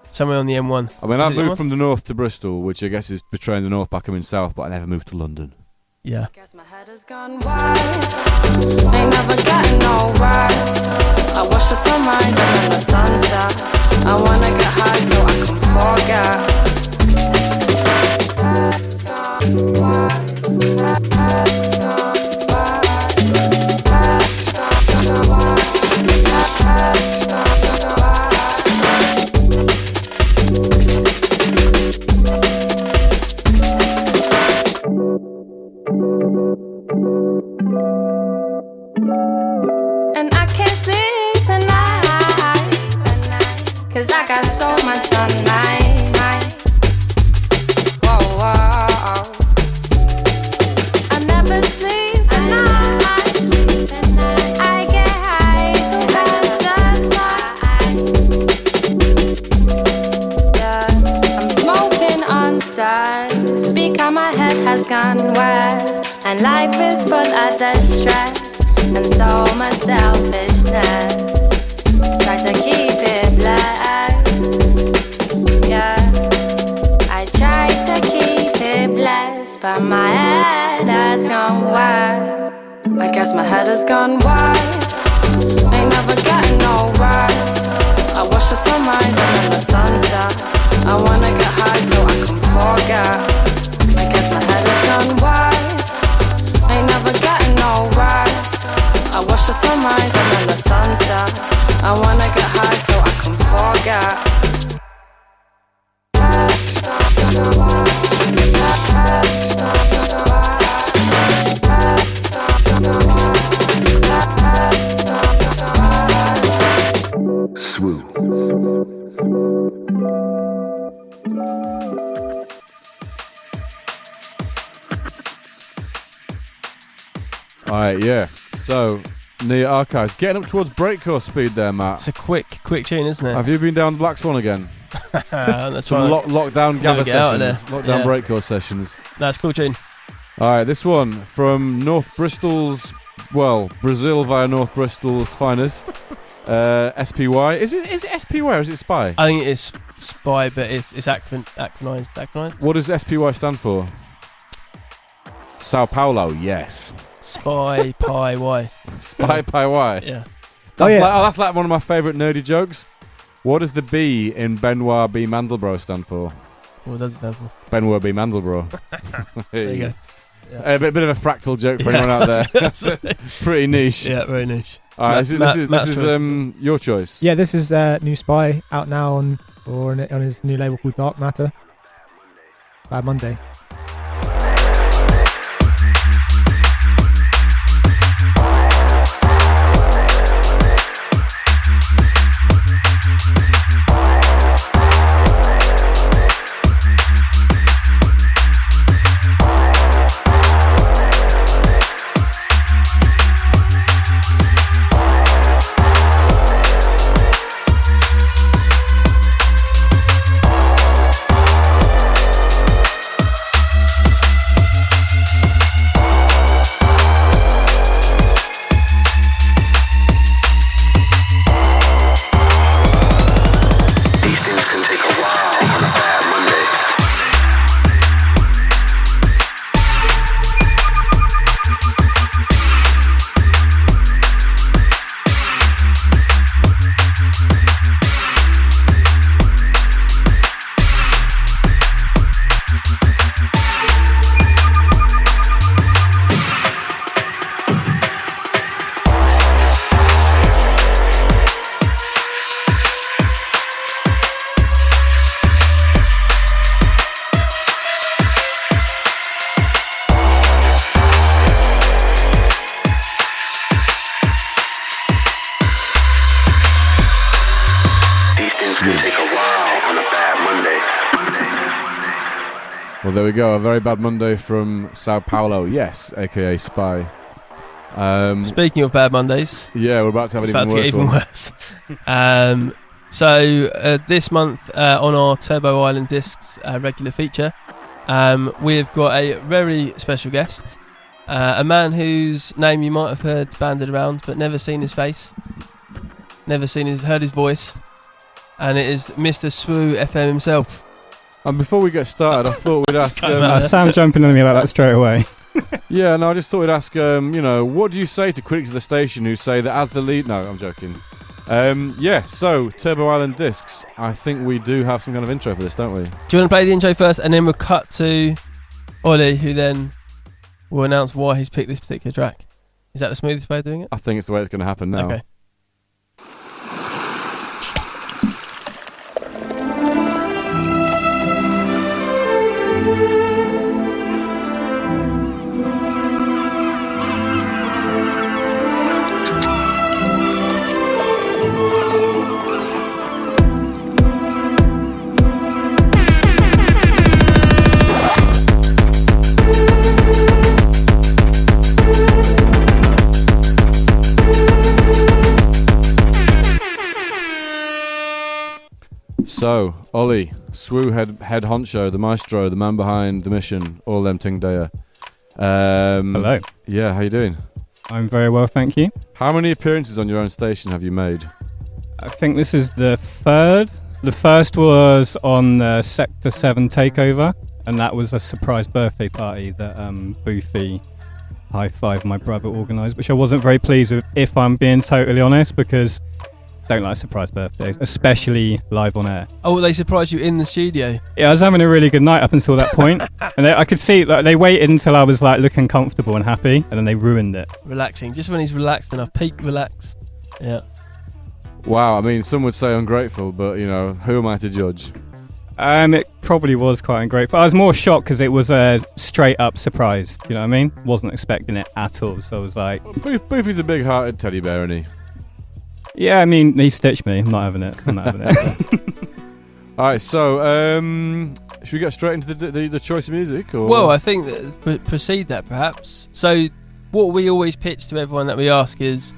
Somewhere on the M1. I mean, I moved from the north to Bristol, which I guess is betraying the north by coming south, but I never moved to London. Yeah. Guess my head has gone wide. Ain't never getting no rise. I watch the sunrise and then the sunset. I wanna get high so I and I can't sleep at night, 'cause I got so much on my mind. head has gone west, and life is full of distress, and so much selfishness. Try to keep it blessed, yeah. I try to keep it blessed, but my head has gone west. I guess my head has gone west. Ain't never getting no rest. I watch the sunrise and then the sunset. I wanna get high so I can forget. I guess my head has gone west. Ain't never getting no rest. I watch the sunrise and then the sunset. I wanna get high so I can forget. Swoop. Alright, yeah. So, near archives. Getting up towards breakcore speed there, Matt. It's a quick tune, isn't it? Have you been down the Black Swan again? That's Some right. lockdown gather get out of sessions. Lockdown Yeah. breakcore sessions. That's cool tune. Alright, this one from North Bristol's, well, Brazil via North Bristol's finest. SPY. Is it SPY or is it Spy? I think it's Spy, but it's acronized. What does SPY stand for? Sao Paulo, yes. Spy Pie Y. Spy Pie Y. Yeah. That's like one of my favourite nerdy jokes. What does the B in Benoit B. Mandelbrot stand for? What does it stand for? Benoit B. Mandelbrot. There you go. Yeah. A bit of a fractal joke for anyone out there. Pretty niche. Yeah, very niche. All right, this is your choice. Yeah, this is new Spy out now on his new label called Dark Matter. Bad Monday. Well, there we go. A very bad Monday from Sao Paulo. Yes, aka Spy. Speaking of bad Mondays, yeah, we're about to have it's an even worse one. So this month on our Turbo Island Discs regular feature, we've got a very special guest, a man whose name you might have heard banded around, but never seen his face, heard his voice, and it is Mr. Swoo FM himself. And before we get started, I thought we'd ask... Sam jumping on me like that straight away. Yeah, no, I just thought we'd ask, what do you say to critics of the station who say that as the lead... No, I'm joking. So, Turbo Island Discs. I think we do have some kind of intro for this, don't we? Do you want to play the intro first, and then we'll cut to Ollie, who then will announce why he's picked this particular track? Is that the smoothest way of doing it? I think it's the way it's going to happen now. Okay. So, Ollie, Swoo head honcho, the maestro, the man behind the mission, all them ting there. Hello. Yeah, how you doing? I'm very well, thank you. How many appearances on your own station have you made? I think this is the third. The first was on Sector 7 Takeover, and that was a surprise birthday party that Boofy High Five, my brother, organised, which I wasn't very pleased with, if I'm being totally honest, because I don't like surprise birthdays, especially live on air. Oh, they surprised you in the studio? Yeah, I was having a really good night up until that point, and I could see like, they waited until I was like looking comfortable and happy, and then they ruined it. Relaxing, just when he's relaxed enough, peak relax. Yeah. Wow, I mean, some would say ungrateful, but, you know, who am I to judge? It probably was quite ungrateful. I was more shocked because it was a straight up surprise, you know what I mean? Wasn't expecting it at all, so I was like... Boofy's a big-hearted teddy bear, isn't he? Yeah, I mean, he stitched me. I'm not having it. Alright, so, should we get straight into the choice of music? Or? Well, I think that proceed that perhaps. So, what we always pitch to everyone that we ask is,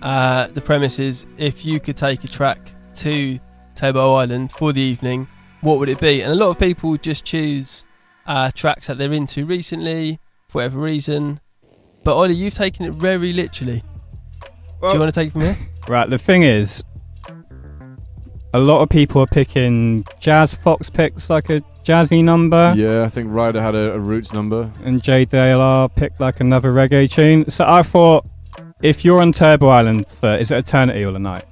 the premise is, if you could take a track to Turbo Island for the evening, what would it be? And a lot of people just choose tracks that they're into recently, for whatever reason. But Ollie, you've taken it very literally. Well, do you want to take it from here? Right, the thing is, a lot of people are picking Jazz Fox picks like a jazzy number. Yeah, I think Ryder had a roots number. And JDLR picked like another reggae tune. So I thought, if you're on Turbo Island is it Eternity or a night?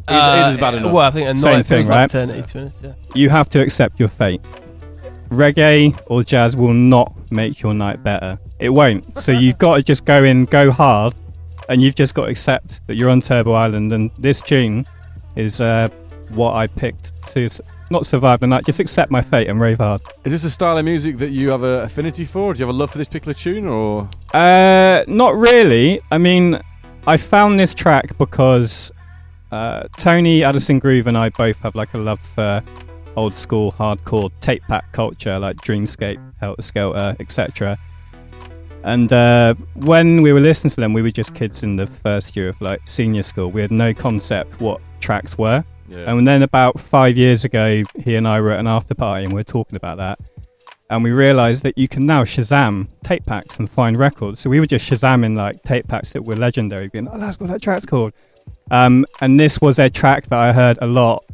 It is bad enough. Well, I think a Same night thing, feels right? like Eternity, to be honest, yeah. You have to accept your fate. Reggae or jazz will not make your night better. It won't. So you've got to just go hard, and you've just got to accept that you're on Turbo Island, and this tune is what I picked to not survive the night, just accept my fate and rave hard. Is this a style of music that you have an affinity for? Do you have a love for this particular tune, or...? Not really. I mean, I found this track because Tony, Addison Groove and I both have like a love for old school hardcore tape pack culture, like Dreamscape, Helter Skelter, etc. And when we were listening to them, we were just kids in the first year of like senior school. We had no concept what tracks were. Yeah. And then about 5 years ago, he and I were at an after party and we were talking about that. And we realised that you can now Shazam tape packs and find records. So we were just Shazamming like tape packs that were legendary, being, oh, that's what that track's called. And this was a track that I heard a lot.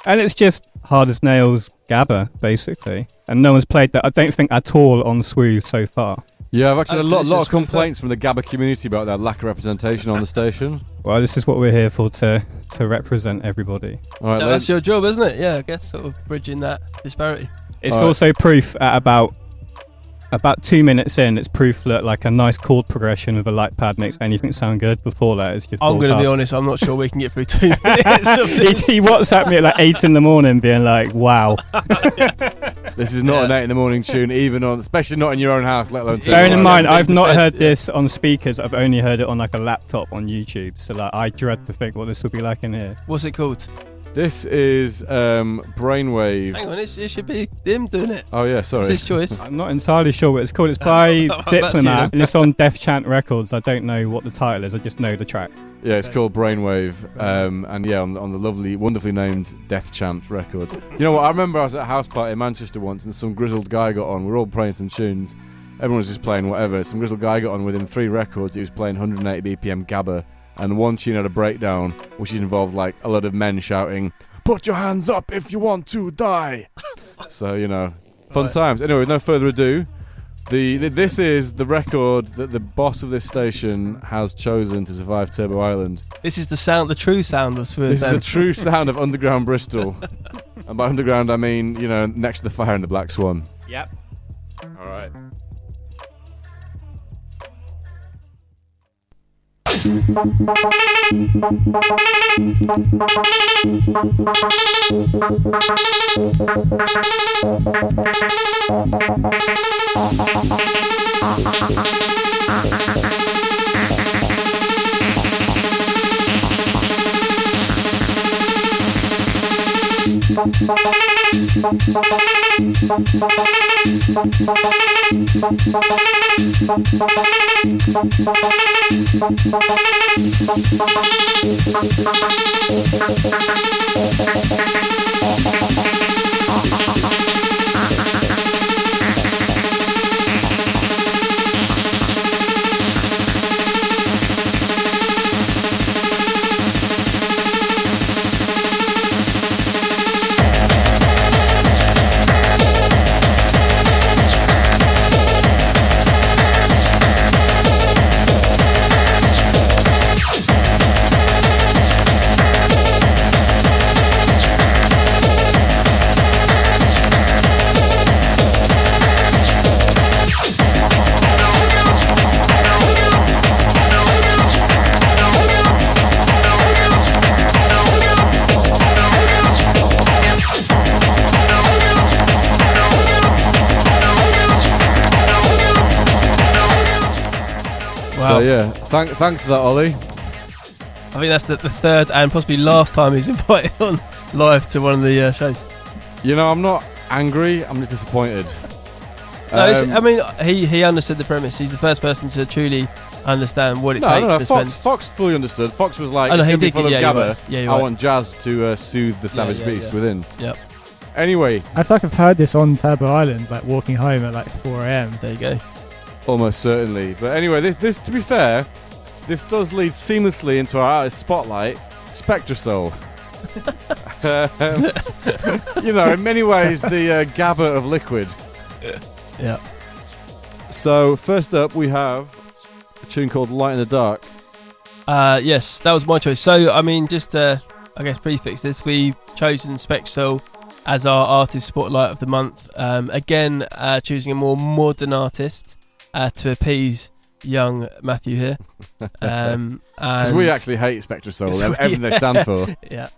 And it's just hard as nails gabba, basically. And no one's played that, I don't think, at all on Swoo so far. Yeah, I've actually had a lot of complaints from the Gabba community about that lack of representation on the station. Well, this is what we're here for, to represent everybody. All right, that's your job, isn't it? Yeah, I guess, sort of bridging that disparity. It's also proof at about 2 minutes in, it's proof that like a nice chord progression with a light pad makes anything sound good. Before that, it's just... I'm going to be honest, I'm not sure we can get through 2 minutes. He WhatsApped me at like 8 in the morning being like, wow. This is not an 8 in the morning tune, especially not in your own house, let alone... Bearing in mind, I've not heard this on speakers, I've only heard it on like a laptop on YouTube, so like I dread to think what this would be like in here. What's it called? This is Brainwave. Hang on, it should be him doing it. Oh yeah, sorry. It's his choice. I'm not entirely sure what it's called. It's by Diplomat, and it's on Def Chant Records. I don't know what the title is, I just know the track. Yeah, it's called Brainwave, and yeah, on the lovely, wonderfully named Death Chant Records. You know what, I remember I was at a house party in Manchester once, and some grizzled guy got on. We were all playing some tunes. Everyone was just playing whatever. Some grizzled guy got on within 3 records. He was playing 180 BPM Gabba. And one tune had a breakdown, which involved like a lot of men shouting, "Put your hands up if you want to die." So, you know, fun times. Anyway, with no further ado, this is the record that the boss of this station has chosen to survive Turbo Island. This is the true sound of Swoo. This is the true sound of underground Bristol. And by underground, I mean, you know, next to the fire and the Black Swan. Yep. All right. So yeah, thanks for that, Ollie. I think that's the third and possibly last time he's invited on live to one of the shows. You know, I'm not angry. I'm just disappointed. No, I mean, he understood the premise. He's the first person to truly understand what it takes to spend. Fox fully understood. Fox was like, Oh, no, it's he going to be did full of get- yeah, you're gabba. right. Yeah, you're I right. want jazz to soothe the savage beast within. Yep. Anyway, I feel like I've heard this on Turbo Island, like walking home at like 4 a.m. There you go. almost certainly. But anyway, this to be fair, this does lead seamlessly into our artist spotlight, Spectrasoul. You know, in many ways, the gabba of liquid. Yeah. So first up, we have a tune called "Light in the Dark." Yes, that was my choice. So, I mean, just to, I guess, prefix this, we've chosen Spectrasoul as our artist spotlight of the month. Again, choosing a more modern artist to appease young Matthew here. Because we actually hate Spectrasoul, everything they stand for. Yeah.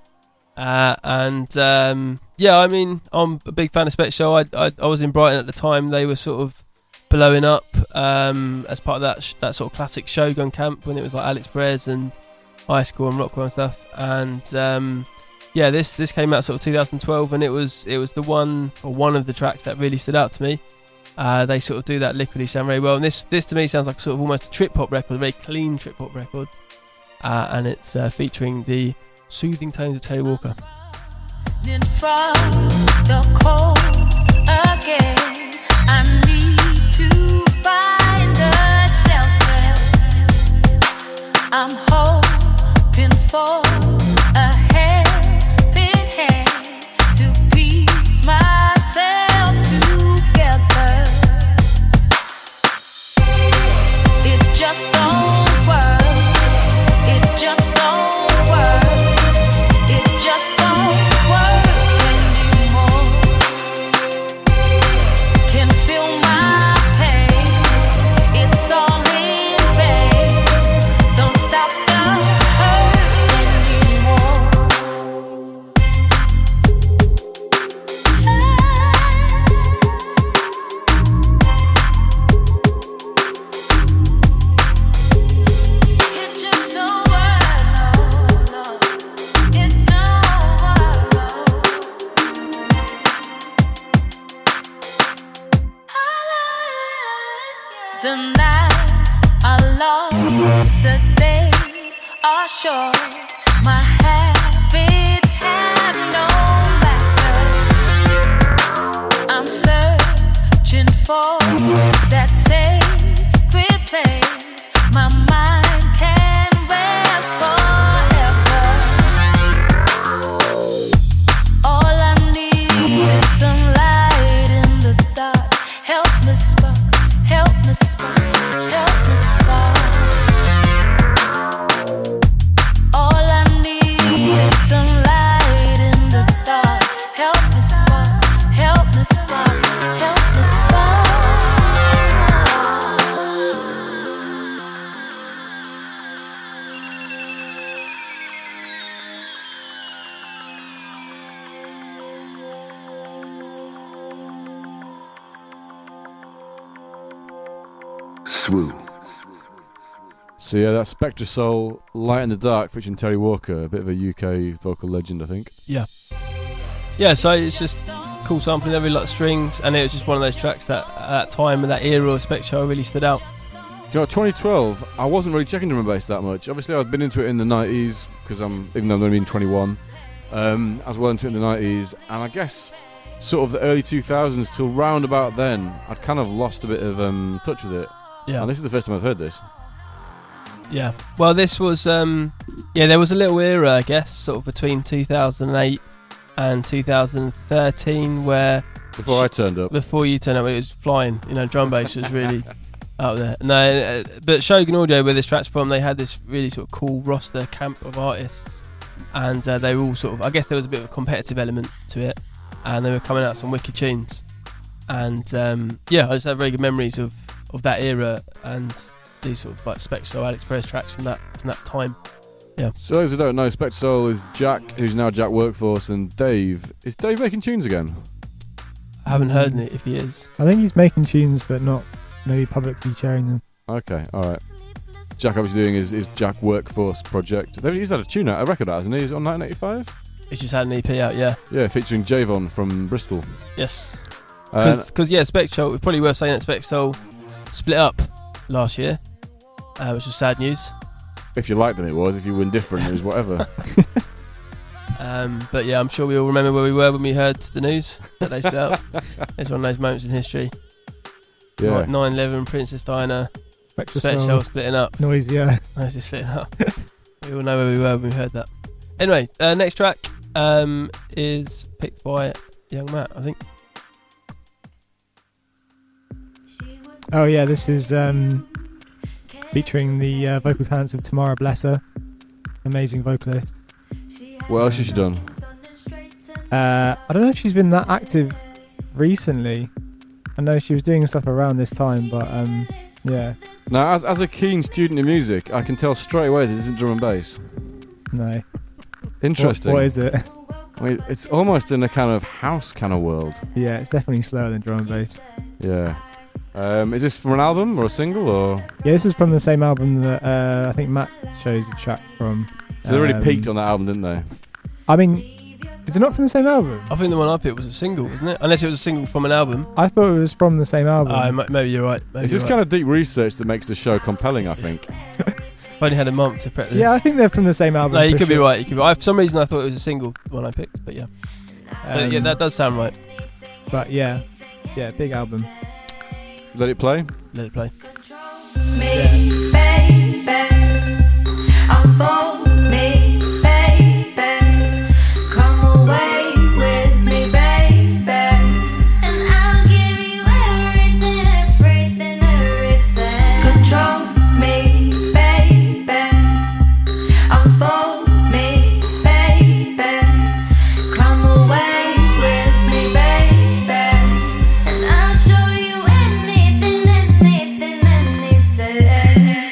Yeah, I mean, I'm a big fan of Spectrasoul. I was in Brighton at the time. They were sort of blowing up as part of that sort of classic Shogun camp when it was like Alex Perez and High School and Rockwell and stuff. And yeah, this came out sort of 2012, and it was the one of the tracks that really stood out to me. They sort of do that liquidy sound very well, and this to me sounds like sort of almost a trip hop record, a very clean trip hop record, and it's featuring the soothing tones of Terry Walker. From the cold again, I need to find a shelter. I'm hoping for a helping hand to piece myself together. It just don't work. It just don't work. It just don't work anymore. Can feel my pain. It's all in vain. Don't stop the hurt anymore. It just don't work, no. It don't work. The nights are long, the days are short. My habits have no matter. I'm searching for that sacred place. My mind can rest forever. All I need is some light in the dark. Help me spark, help me spark, help me spark. All I need is some light in the dark. Help me spark, help me spark, help me spark. Swoop. So yeah, that's Spectrasoul, "Light in the Dark," featuring Terry Walker, a bit of a UK vocal legend, I think. Yeah, so it's just cool sampling. I really like the strings, and it was just one of those tracks that at that time and that era of Spectrasoul really stood out. You know, 2012, I wasn't really checking drum and bass that much. Obviously, I'd been into it in the 90s, because even though I'm only been 21. I was well into it in the 90s, and I guess sort of the early 2000s till round about then, I'd kind of lost a bit of touch with it. Yeah. And this is the first time I've heard this. Yeah. Well, this was there was a little era, I guess, sort of between 2008 and 2013 where Before I turned up. Before you turned up, it was flying. Drum bass was really out there. No, but Shogun Audio, where this track's from, they had this really sort of cool roster camp of artists, and they were all sort of, I guess there was a bit of a competitive element to it, and they were coming out with some wicked tunes. And I just have very good memories of that era and these sort of like Spectre Soul, Alex Perez tracks from that time. Yeah. So those who don't know, Spectre Soul is Jack, who's now Jack Workforce, and Dave. Is Dave making tunes again? I haven't heard it if he is. I think he's making tunes, but not maybe publicly sharing them. Okay, alright. Jack obviously doing his Jack Workforce project. He's had a record out, hasn't he? He's on 1985? He's just had an EP out, yeah. Yeah, featuring Javon from Bristol. Yes. Because Spectre Soul, it's probably worth saying that Spectre Soul split up last year, which was sad news. If you liked them, it was. If you were indifferent, it was whatever. But yeah, I'm sure we all remember where we were when we heard the news that they split up. It's one of those moments in history. Yeah. 9/11, Princess Diana, Spectre Soul splitting up. Noisy, yeah. Noisy splitting up. We all know where we were when we heard that. Anyway, next track is picked by Young Matt, I think. Oh yeah, this is featuring the vocal talents of Tamara Blesser, amazing vocalist. What else has she done? I don't know if she's been that active recently. I know she was doing stuff around this time, but yeah. Now, as a keen student of music, I can tell straight away this isn't drum and bass. No. Interesting. What is it? I mean, it's almost in a kind of house kind of world. Yeah, it's definitely slower than drum and bass. Yeah. Is this from an album or a single or? Yeah, this is from the same album that I think Matt shows the track from. So they really peaked on that album, didn't they? I mean, is it not from the same album? I think the one I picked was a single, wasn't it? Unless it was a single from an album. I thought it was from the same album. Maybe you're right. It's this kind of deep research that makes the show compelling, I think. I've only had a month to prep this. Yeah, I think they're from the same album. No, you could be right. You could be. For some reason, I thought it was a single one I picked, but yeah. Yeah, that does sound right. But yeah, big album. Let it play. Let it play. Me, baby, I'm for me, baby. Come away with me, baby, and I'll give you everything, everything. Control me, baby. I'm for me, baby. Come away with me, baby, and I'll show you anything, anything, anything.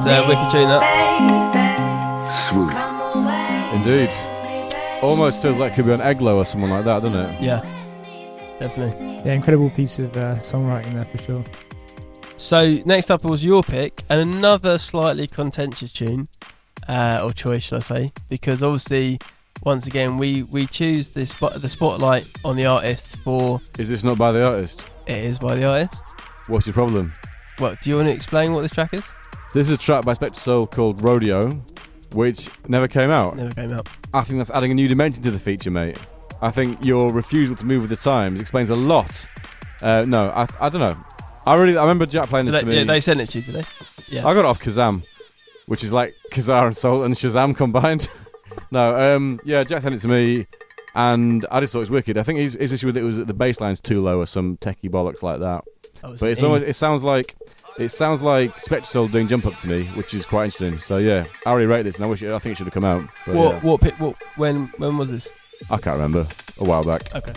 wicked tune that. Swoop. Indeed. Almost feels like it could be on Eglo or someone like that, doesn't it? Yeah, definitely. Yeah, incredible piece of songwriting there for sure. So next up was your pick, and another slightly contentious tune, or choice, should I say? Because obviously, once again, we choose the spotlight on the artist for. Is this not by the artist? It is by the artist. What's your problem? What do you want to explain what this track is? This is a track by Spectre Soul called Rodeo, which never came out. Never came out. I think that's adding a new dimension to the feature, mate. I think your refusal to move with the times explains a lot. No, I don't know. I remember Jack playing this to me. Yeah, they sent it to you, did they? Yeah. I got it off Kazam, which is like Kazaa and Soul and Shazam combined. No, yeah, Jack sent it to me, and I just thought it was wicked. I think his issue with it was that the bass line's too low or some techie bollocks like that. But it sounds like Spectre Soul doing Jump Up to me, which is quite interesting. So yeah, I already rate this, and I think it should have come out. But when was this? I can't remember. A while back. Okay.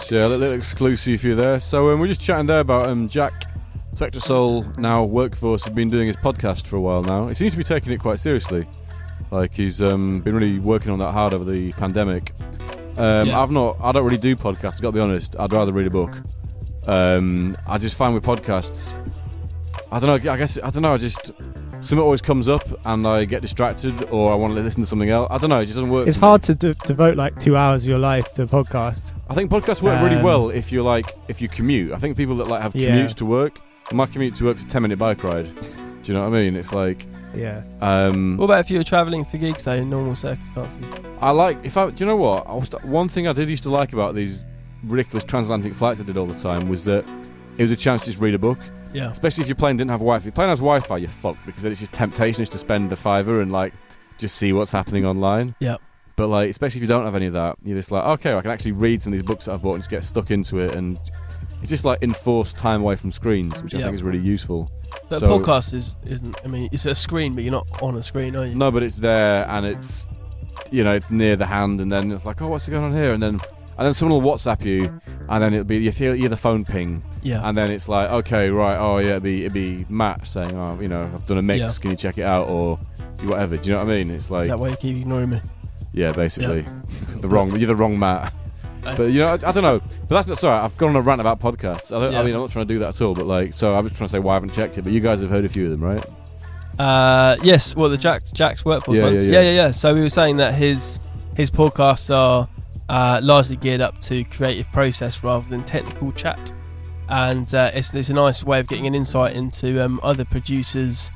Yeah, a little exclusive for you there. So we're just chatting there about Jack Spectre Soul, now Workforce, has been doing his podcast for a while now. He seems to be taking it quite seriously. Like he's been really working on that hard over the pandemic. I don't really do podcasts. Got to be honest. I'd rather read a book. I just find with podcasts, I don't know. I just something always comes up and I get distracted, or I want to listen to something else. I don't know. It just doesn't work. It's hard to devote like 2 hours of your life to a podcast. I think podcasts work really well if you commute. I think people that have commutes to work. My commute to work's a 10-minute bike ride. Do you know what I mean? It's like. Yeah. What about if you were travelling for gigs though in normal circumstances? Do you know what? One thing I did used to like about these ridiculous transatlantic flights I did all the time was that it was a chance to just read a book. Yeah. Especially if your plane didn't have Wi-Fi. If your plane has Wi-Fi, you're fucked, because then it's just temptation is to spend the $5 and just see what's happening online. Yeah. But especially if you don't have any of that, you're just okay, I can actually read some of these books that I've bought and just get stuck into it, and it's just enforced time away from screens, which I think is really useful. But a podcast isn't. I mean, it's a screen, but you're not on a screen, are you? No, but it's there, and it's it's near the hand, and then it's what's going on here, and then someone will WhatsApp you, and then it'll be you hear the phone ping, and then it's okay, right, oh yeah, it'd be Matt saying, I've done a mix, can you check it out, or whatever. Do you know what I mean? It's is that why you keep ignoring me? Yeah, basically, you're the wrong Matt. But I don't know. But that's not sorry. I've gone on a rant about podcasts. I mean, I'm not trying to do that at all. But so I was trying to say why I haven't checked it. But you guys have heard a few of them, right? Yes. Well, the Jack's Workforce ones. Yeah. So we were saying that his podcasts are largely geared up to creative process rather than technical chat, and it's a nice way of getting an insight into other producers'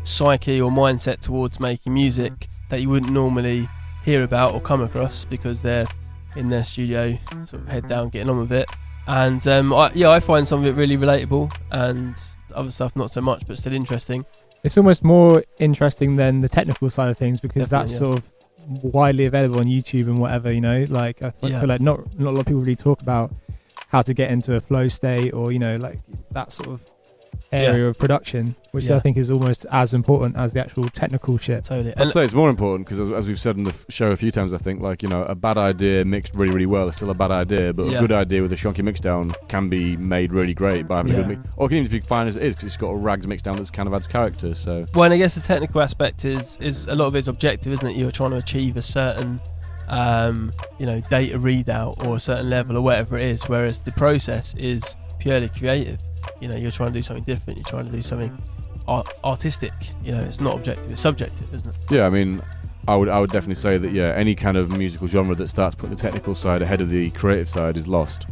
psyche or mindset towards making music that you wouldn't normally hear about or come across because they're in their studio, sort of head down, getting on with it. And I find some of it really relatable, and other stuff not so much, but still interesting. It's almost more interesting than the technical side of things because that's sort of widely available on YouTube and whatever. I feel like not a lot of people really talk about how to get into a flow state or that sort of area of production, which I think is almost as important as the actual technical shit. Totally. I'd say it's more important because, as we've said in the show a few times, I think a bad idea mixed really, really well is still a bad idea, but a good idea with a shonky mix down can be made really great by having a good mix, or it can even be fine as it is because it's got a rags mix down that kind of adds character. So, well, and I guess the technical aspect is a lot of it's objective, isn't it? You're trying to achieve a certain data readout or a certain level or whatever it is, whereas the process is purely creative. You're trying to do something different. You're trying to do something artistic. It's not objective. It's subjective, isn't it? Yeah, I mean, I would definitely say that any kind of musical genre that starts putting the technical side ahead of the creative side is lost.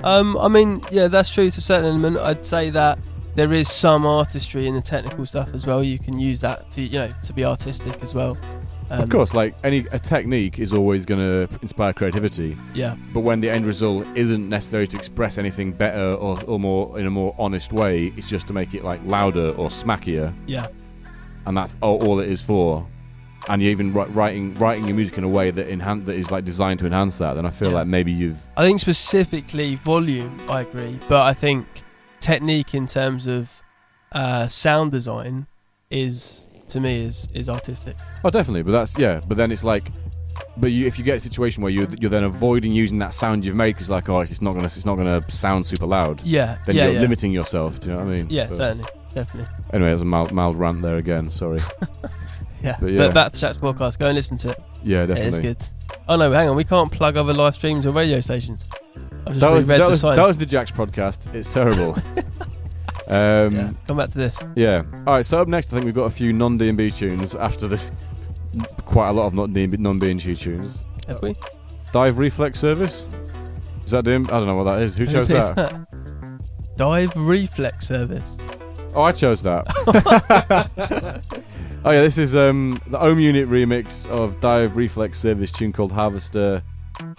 I mean, that's true to a certain element. I'd say that there is some artistry in the technical stuff as well. You can use that for to be artistic as well. Of course, a technique is always going to inspire creativity. Yeah. But when the end result isn't necessary to express anything better or more in a more honest way, it's just to make it louder or smackier. Yeah. And that's all it is for. And you're even writing your music in a way that is designed to enhance that. Then I feel like maybe you've. I think specifically volume, I agree, but I think technique in terms of sound design is. To me, is artistic. Oh, definitely, but but then it's if you get a situation where you're then avoiding using that sound you've made because it's not gonna sound super loud. Yeah. Then you're limiting yourself. Do you know what I mean? Yeah, certainly, definitely. Anyway, there's a mild rant there again. Sorry. But back to Jack's podcast. Go and listen to it. Yeah, definitely. It's good. Oh no, hang on. We can't plug other live streams or radio stations. That was the Jack's podcast. It's terrible. Come back to this. Yeah. All right. So up next, I think we've got a few non-D&B tunes. After this, quite a lot of non-B&G tunes. Have we? Dive Reflex Service. Is that D&B? I don't know what that is. Who chose that? Dive Reflex Service. Oh, I chose that. Oh yeah, this is the Ohm Unit remix of Dive Reflex Service tune called Harvester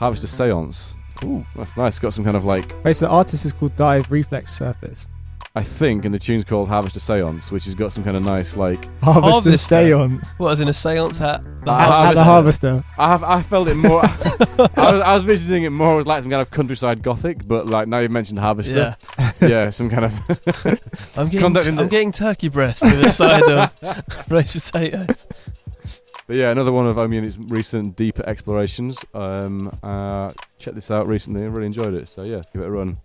Seance. Ooh, that's nice. It's got some kind of Wait, so the artist is called Dive Reflex Surface. I think, and the tune's called Harvester Seance, which has got some kind of nice Harvester Seance. What, as in a seance hat? At the Harvester. I felt it more. I was visiting it more as some kind of countryside gothic, but now you've mentioned Harvester. Yeah, some kind of. I'm getting turkey breast with a side of roast potatoes. But yeah, another one of Ohm Unit's recent deeper explorations. Checked this out recently and really enjoyed it. So yeah, give it a run.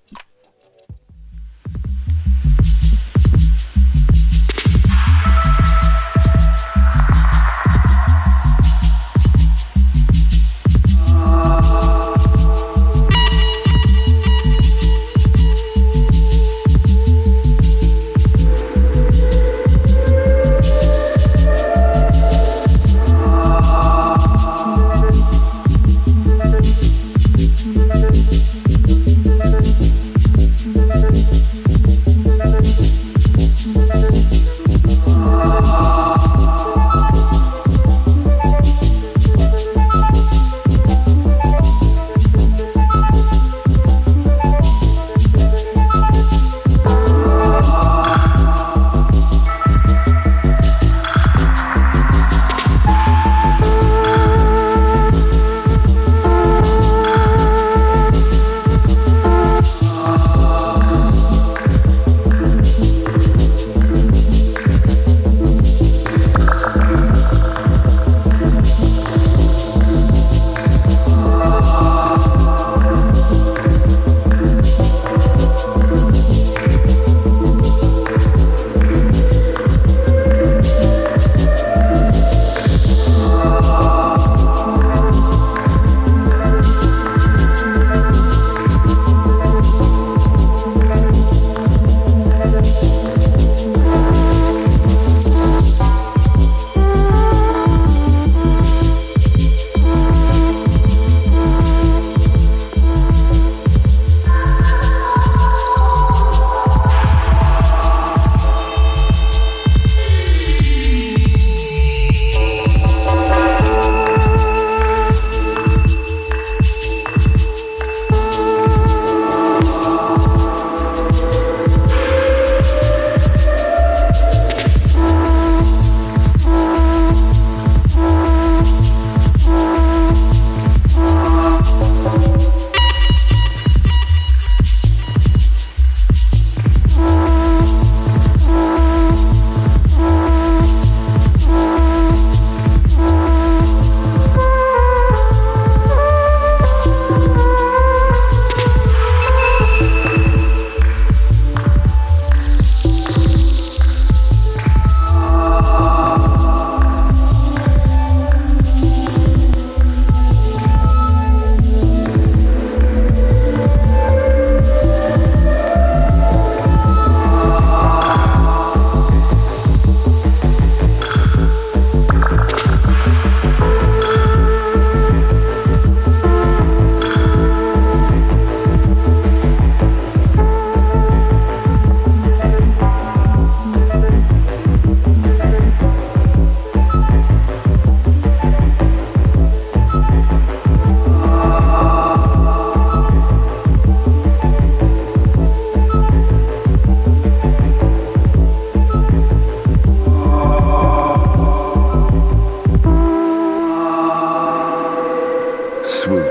Swoop.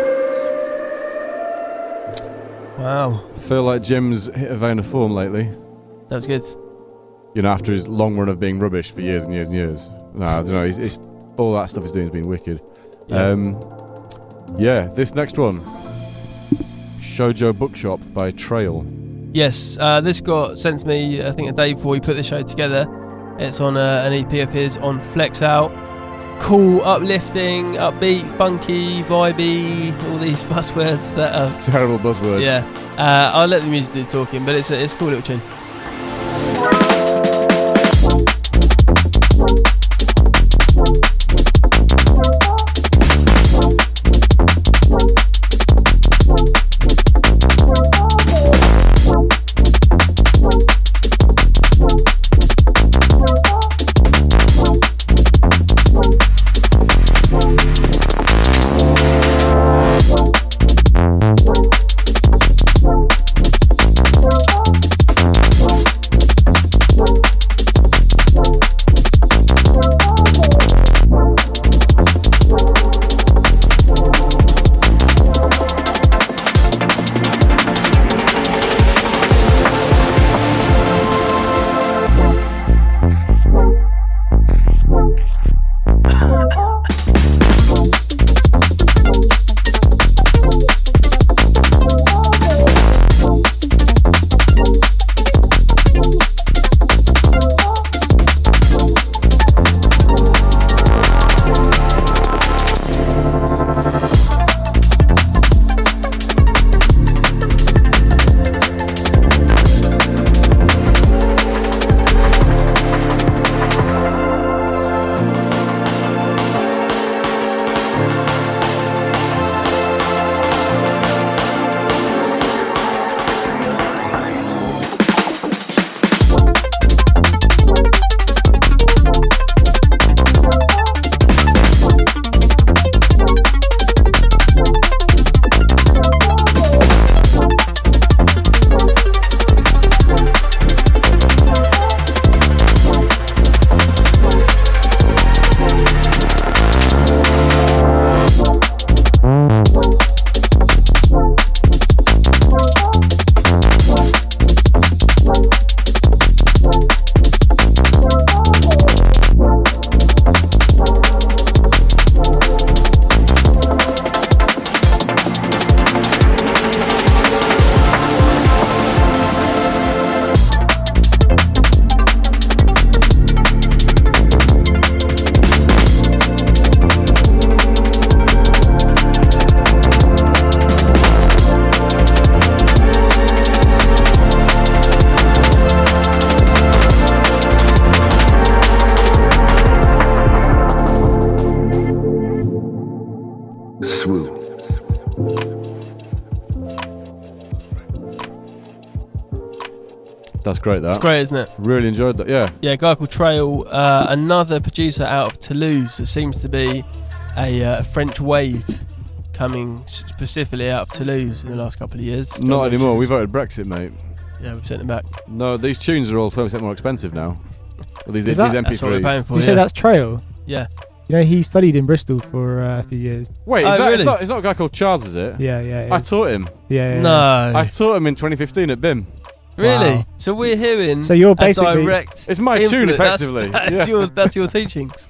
Wow, I feel like Jim's hit a vein of form lately. that was good. You know, after his long run of being rubbish for years and years and years. No, I don't know. He's all that stuff he's doing has been wicked. Yeah. This next one, Shoujo Bookshop by Trail. Yes, this got sent to me, I think, a day before we put the show together. It's on an EP of his on Flex Out. Cool, uplifting, upbeat, funky, vibey, all these buzzwords that are Terrible buzzwords. Yeah, I'll let the music do the talking, but it's a cool little tune. That's great, that. It's great, isn't it? Really enjoyed that, yeah. Yeah, a guy called Trail, another producer out of Toulouse. There seems to be a French wave coming specifically out of Toulouse in the last couple of years. Not anymore, we voted Brexit, mate. Yeah, we've sent it back. No, these tunes are all 20% more expensive now. Well, these that- MP3s. That's what we're paying for, Did you say that's Trail? Yeah. You know, he studied in Bristol for a few years. Wait, Oh, is that, really? it's not a guy called Charles, is it? Yeah. I taught him. Yeah. No. I taught him in 2015 at BIM. Really? Wow. So we're hearing So you're a basically- direct It's my tune, influence. effectively. That's Yeah. that's your teachings.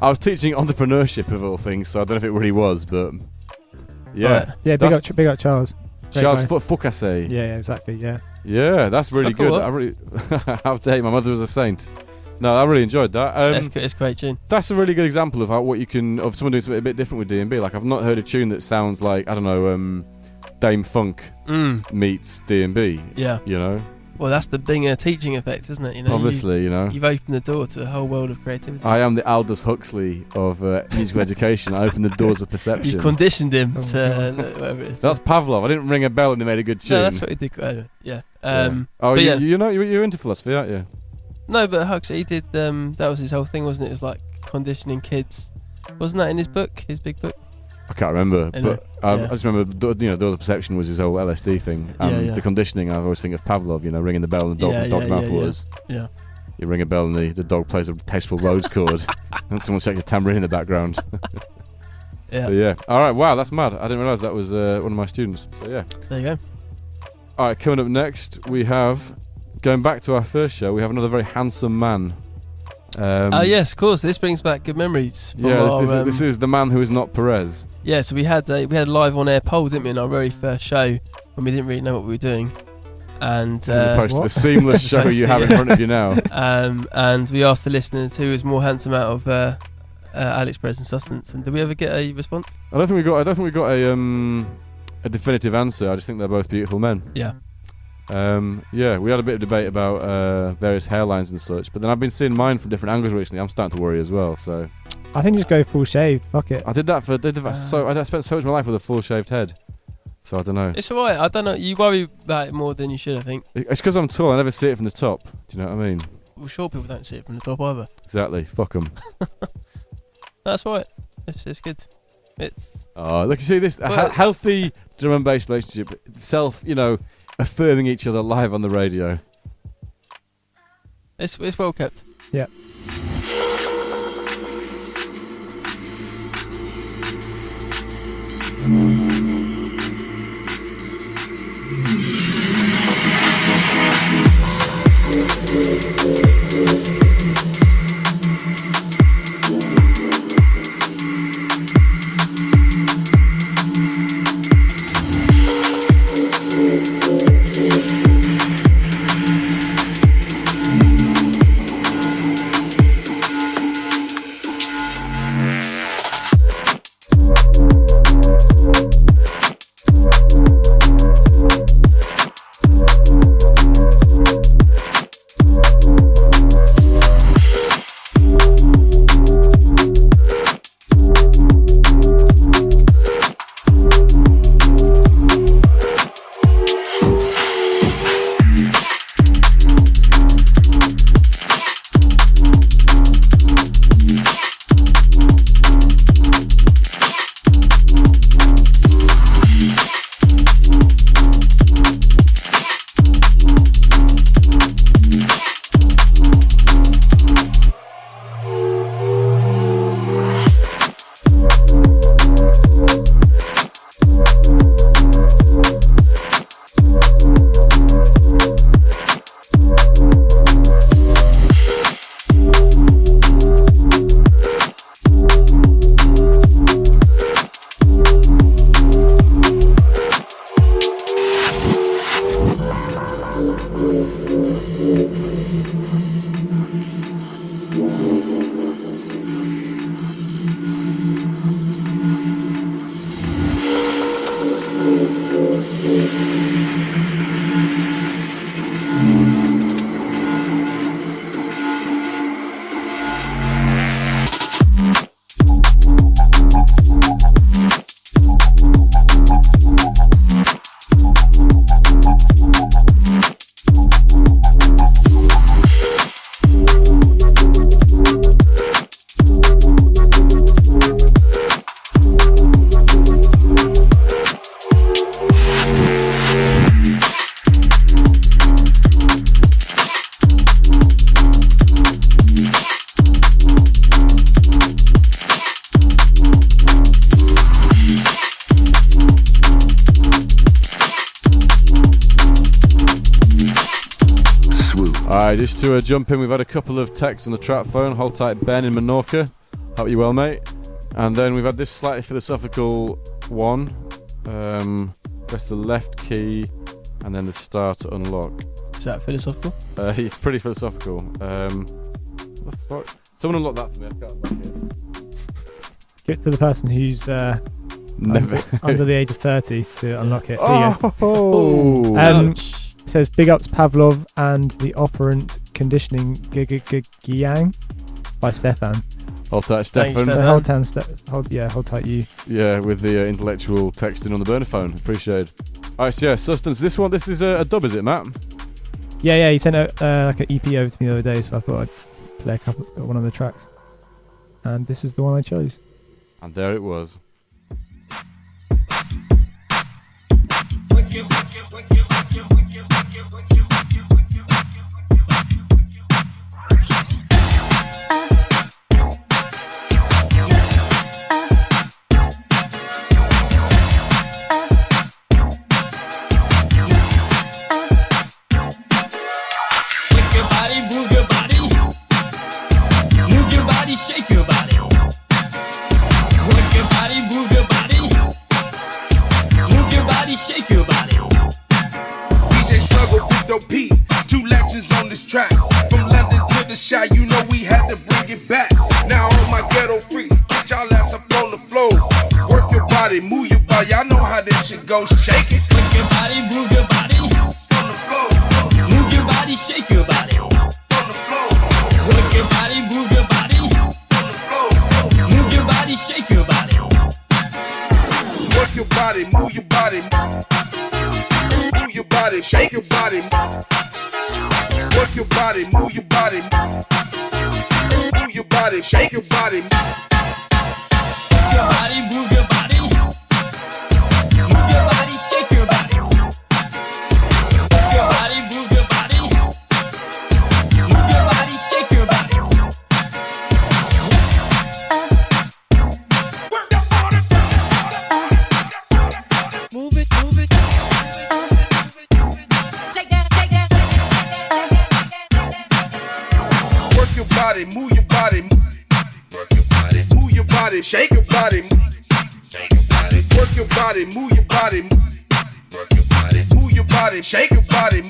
I was teaching entrepreneurship of all things, so I don't know if it really was, but yeah. Right. Yeah, big up Charles. Great Charles guy. Foucasse. Yeah, exactly. Yeah. Yeah, that's really Oh, cool. good. I really, how dare my mother was a saint. No, I really enjoyed that. It's a great tune. That's a really good example of how what you can of someone doing something a bit different with D&B. Like I've not heard a tune that sounds like I don't know Dame Funk meets D&B. Yeah. You know. Well, that's the Binga teaching effect, isn't it? You know, Obviously, you know. You've opened the door to a whole world of creativity. I am the Aldous Huxley of musical education. I opened the doors of perception. You've conditioned him to whatever it is. That's Pavlov. I didn't ring a bell and he made a good tune. No, that's what he did. Yeah. Oh, but you, yeah. you know, you're into philosophy, aren't you? No, but Huxley, he did. That was his whole thing, wasn't it? It was like conditioning kids. Wasn't that in his book? His big book. I can't remember, Anyway, but yeah. I just remember, Doors of Perception was his whole LSD thing. And Yeah. the conditioning, I always think of Pavlov, you know, ringing the bell and the dog mouth waters. Yeah. You ring a bell and the dog plays a tasteful Rhodes chord and someone checks a tambourine in the background. Yeah. But yeah. All right. Wow, that's mad. I didn't realise that was one of my students. So yeah. There you go. All right. Coming up next, we have, going back to our first show, we have another very handsome man. Yes, of course. This brings back good memories. From This is the man who is not Perez. Yeah, so we had a live on air poll, didn't we, in our very first show when we didn't really know what we were doing, and as opposed to the seamless show you have in front of you now. And we asked the listeners who was more handsome out of Alex Perez and Sustenance, and did we ever get a response? I don't think we got a definitive answer. I just think they're both beautiful men. Yeah. We had a bit of debate about various hairlines and such, but then I've been seeing mine from different angles recently. I'm starting to worry as well. So I think just go full shaved. Fuck it. I did that I spent so much of my life with a full shaved head, so I don't know. It's alright. I don't know. You worry about it more than you should, I think. It's because I'm tall. I never see it from the top. Do you know what I mean? Well, sure, people don't see it from the top either. Exactly. Fuck them. That's right. It's good. It's look, you see this healthy drum and bass relationship, affirming each other live on the radio. It's well kept. Yeah. Just to jump in, we've had a couple of texts on the trap phone. Hold tight, Ben in Menorca. Hope you're well, mate. And then we've had this slightly philosophical one. Press the left key and then the star to unlock. Is that philosophical? It's pretty philosophical. What the fuck? Someone unlock that for me. I can't unlock it. Give it to the person who's never under the age of 30 to unlock it. Oh! It says big ups Pavlov and the operant conditioning Gyang by Stefan. Hold tight, Stefan. Hold tight, you. Yeah, with the intellectual texting on the burner phone. Appreciated. Alright, so yeah, Sustenance. This is a dub, is it, Matt? Yeah. He sent like an EP over to me the other day, so I thought I'd play one of the tracks. And this is the one I chose. And there it was. body, shake your body. DJ Sluggo, Big Dope P, 2 legends on this track. From London to the Shy, you know we had to bring it back. Now all my ghetto freaks, get y'all ass up on the floor. Work your body, move your body, y'all know how this shit goes. Shake it. Work your body, move your body. On the floor. Move your body, shake your body. On the floor. Work your body, move your body. On the floor. Move your body, shake your body. Work your body, move your body. Move your body, shake your body. Work your body, move your body. Move your body, shake your body. Work your body, move your body. Move your body, shake your body. Work your body, move your body. Move your body, shake your body. Move it, move it. Shake that, shake that. Work your body, move your body. Work your body, move your body, shake your body. Shake your body. Work your body, move your body. Work your body, move your body, shake your body.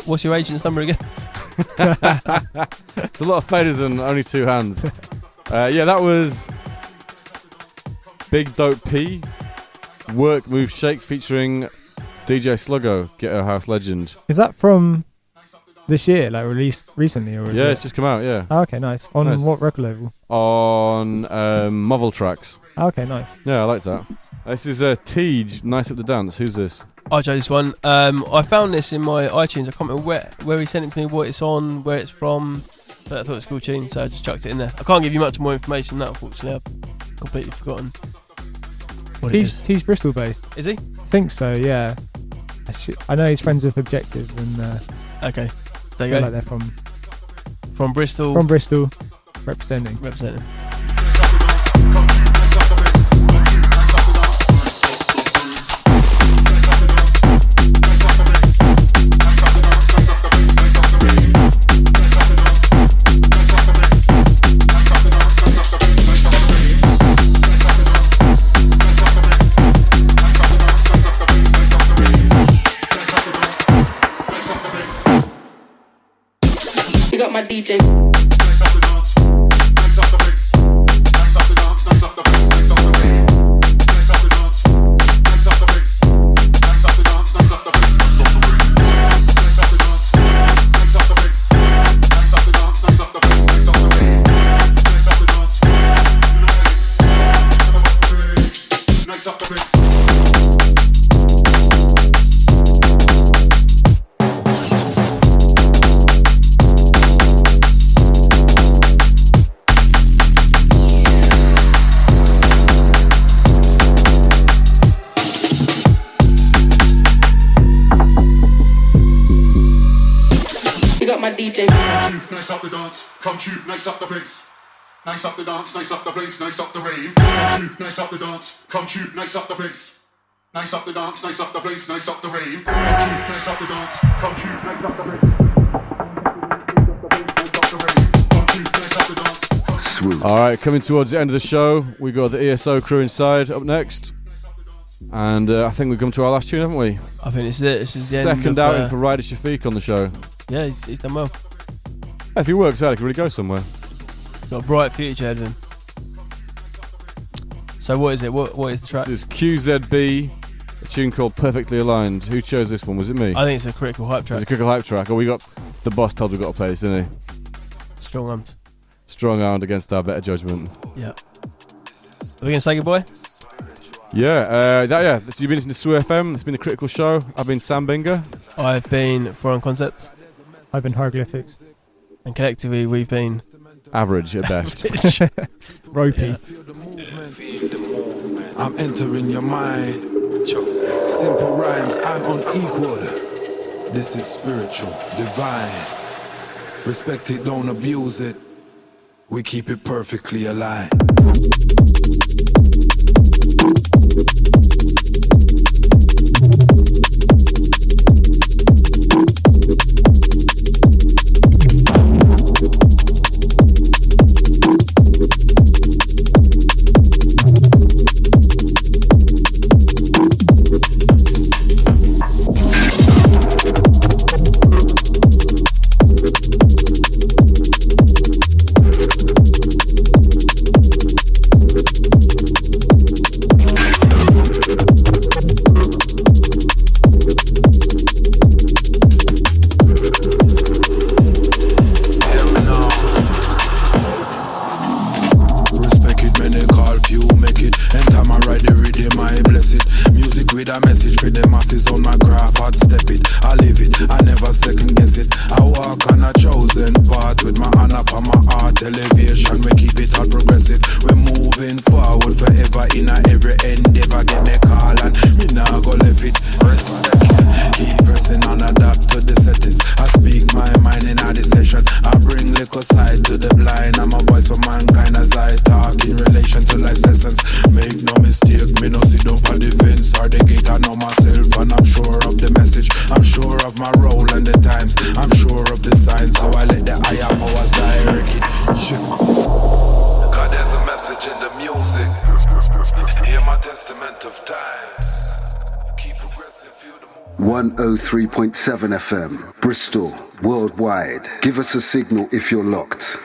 What's your agent's number again? It's a lot of faders and only 2 hands. Yeah, that was Big Dope P, Work Move Shake featuring DJ Sluggo, Ghetto House legend. Is that from this year, like released recently, or is Yeah, it's just come out. Yeah. Oh, okay, nice. On Nice. what record label? On Marvel Tracks. Oh, okay, nice. Yeah, I like that. This is Tej, Nice Up the Dance. Who's this? I chose this one. I found this in my iTunes. I can't remember where he sent it to me, what it's on, where it's from. But I thought it was a cool tune, so I just chucked it in there. I can't give you much more information than that, unfortunately. I've completely forgotten what it is. He's Bristol based. Is he? I think so, yeah. I know he's friends with Objective, and okay, there I you feel go. like they're from Bristol. From Bristol, representing. You got my DJ. Nice up the dance, come tube, nice up the place. Nice up the dance, nice up the place, nice up the rave. Come tube, nice up the dance, come tube, nice up the place. Nice up the dance, nice up the place, nice up the rave. Come tube, nice up the dance, come tube, nice up the place. Alright, coming towards the end of the show, we got the ESO crew inside up next. And I think we've come to our last tune, haven't we? I think this is it. This is the Second end of, outing for Ryder Shafiq on the show. Yeah, he's done well. If he works out, he can really go somewhere. He's got a bright future ahead of him. So what is it? What is the track? This is QZB, a tune called Perfectly Aligned. Who chose this one? Was it me? I think it's a critical hype track. It's a critical hype track. Oh, we got the boss told we've got to play this, didn't he? Strong armed. Strong armed against our better judgment. Yeah. Are we going to say goodbye? Yeah, so you've been listening to SWU FM. It's been the Critical Show. I've been Sam Binga. I've been Foreign Concept. I've been Hyroglifics. And collectively, we've been average at best. Ropey. I'm entering your mind. Simple rhymes, I'm unequal. This is spiritual, divine. Respect it, don't abuse it. We keep it perfectly aligned. .7 FM, Bristol, worldwide. Give us a signal if you're locked.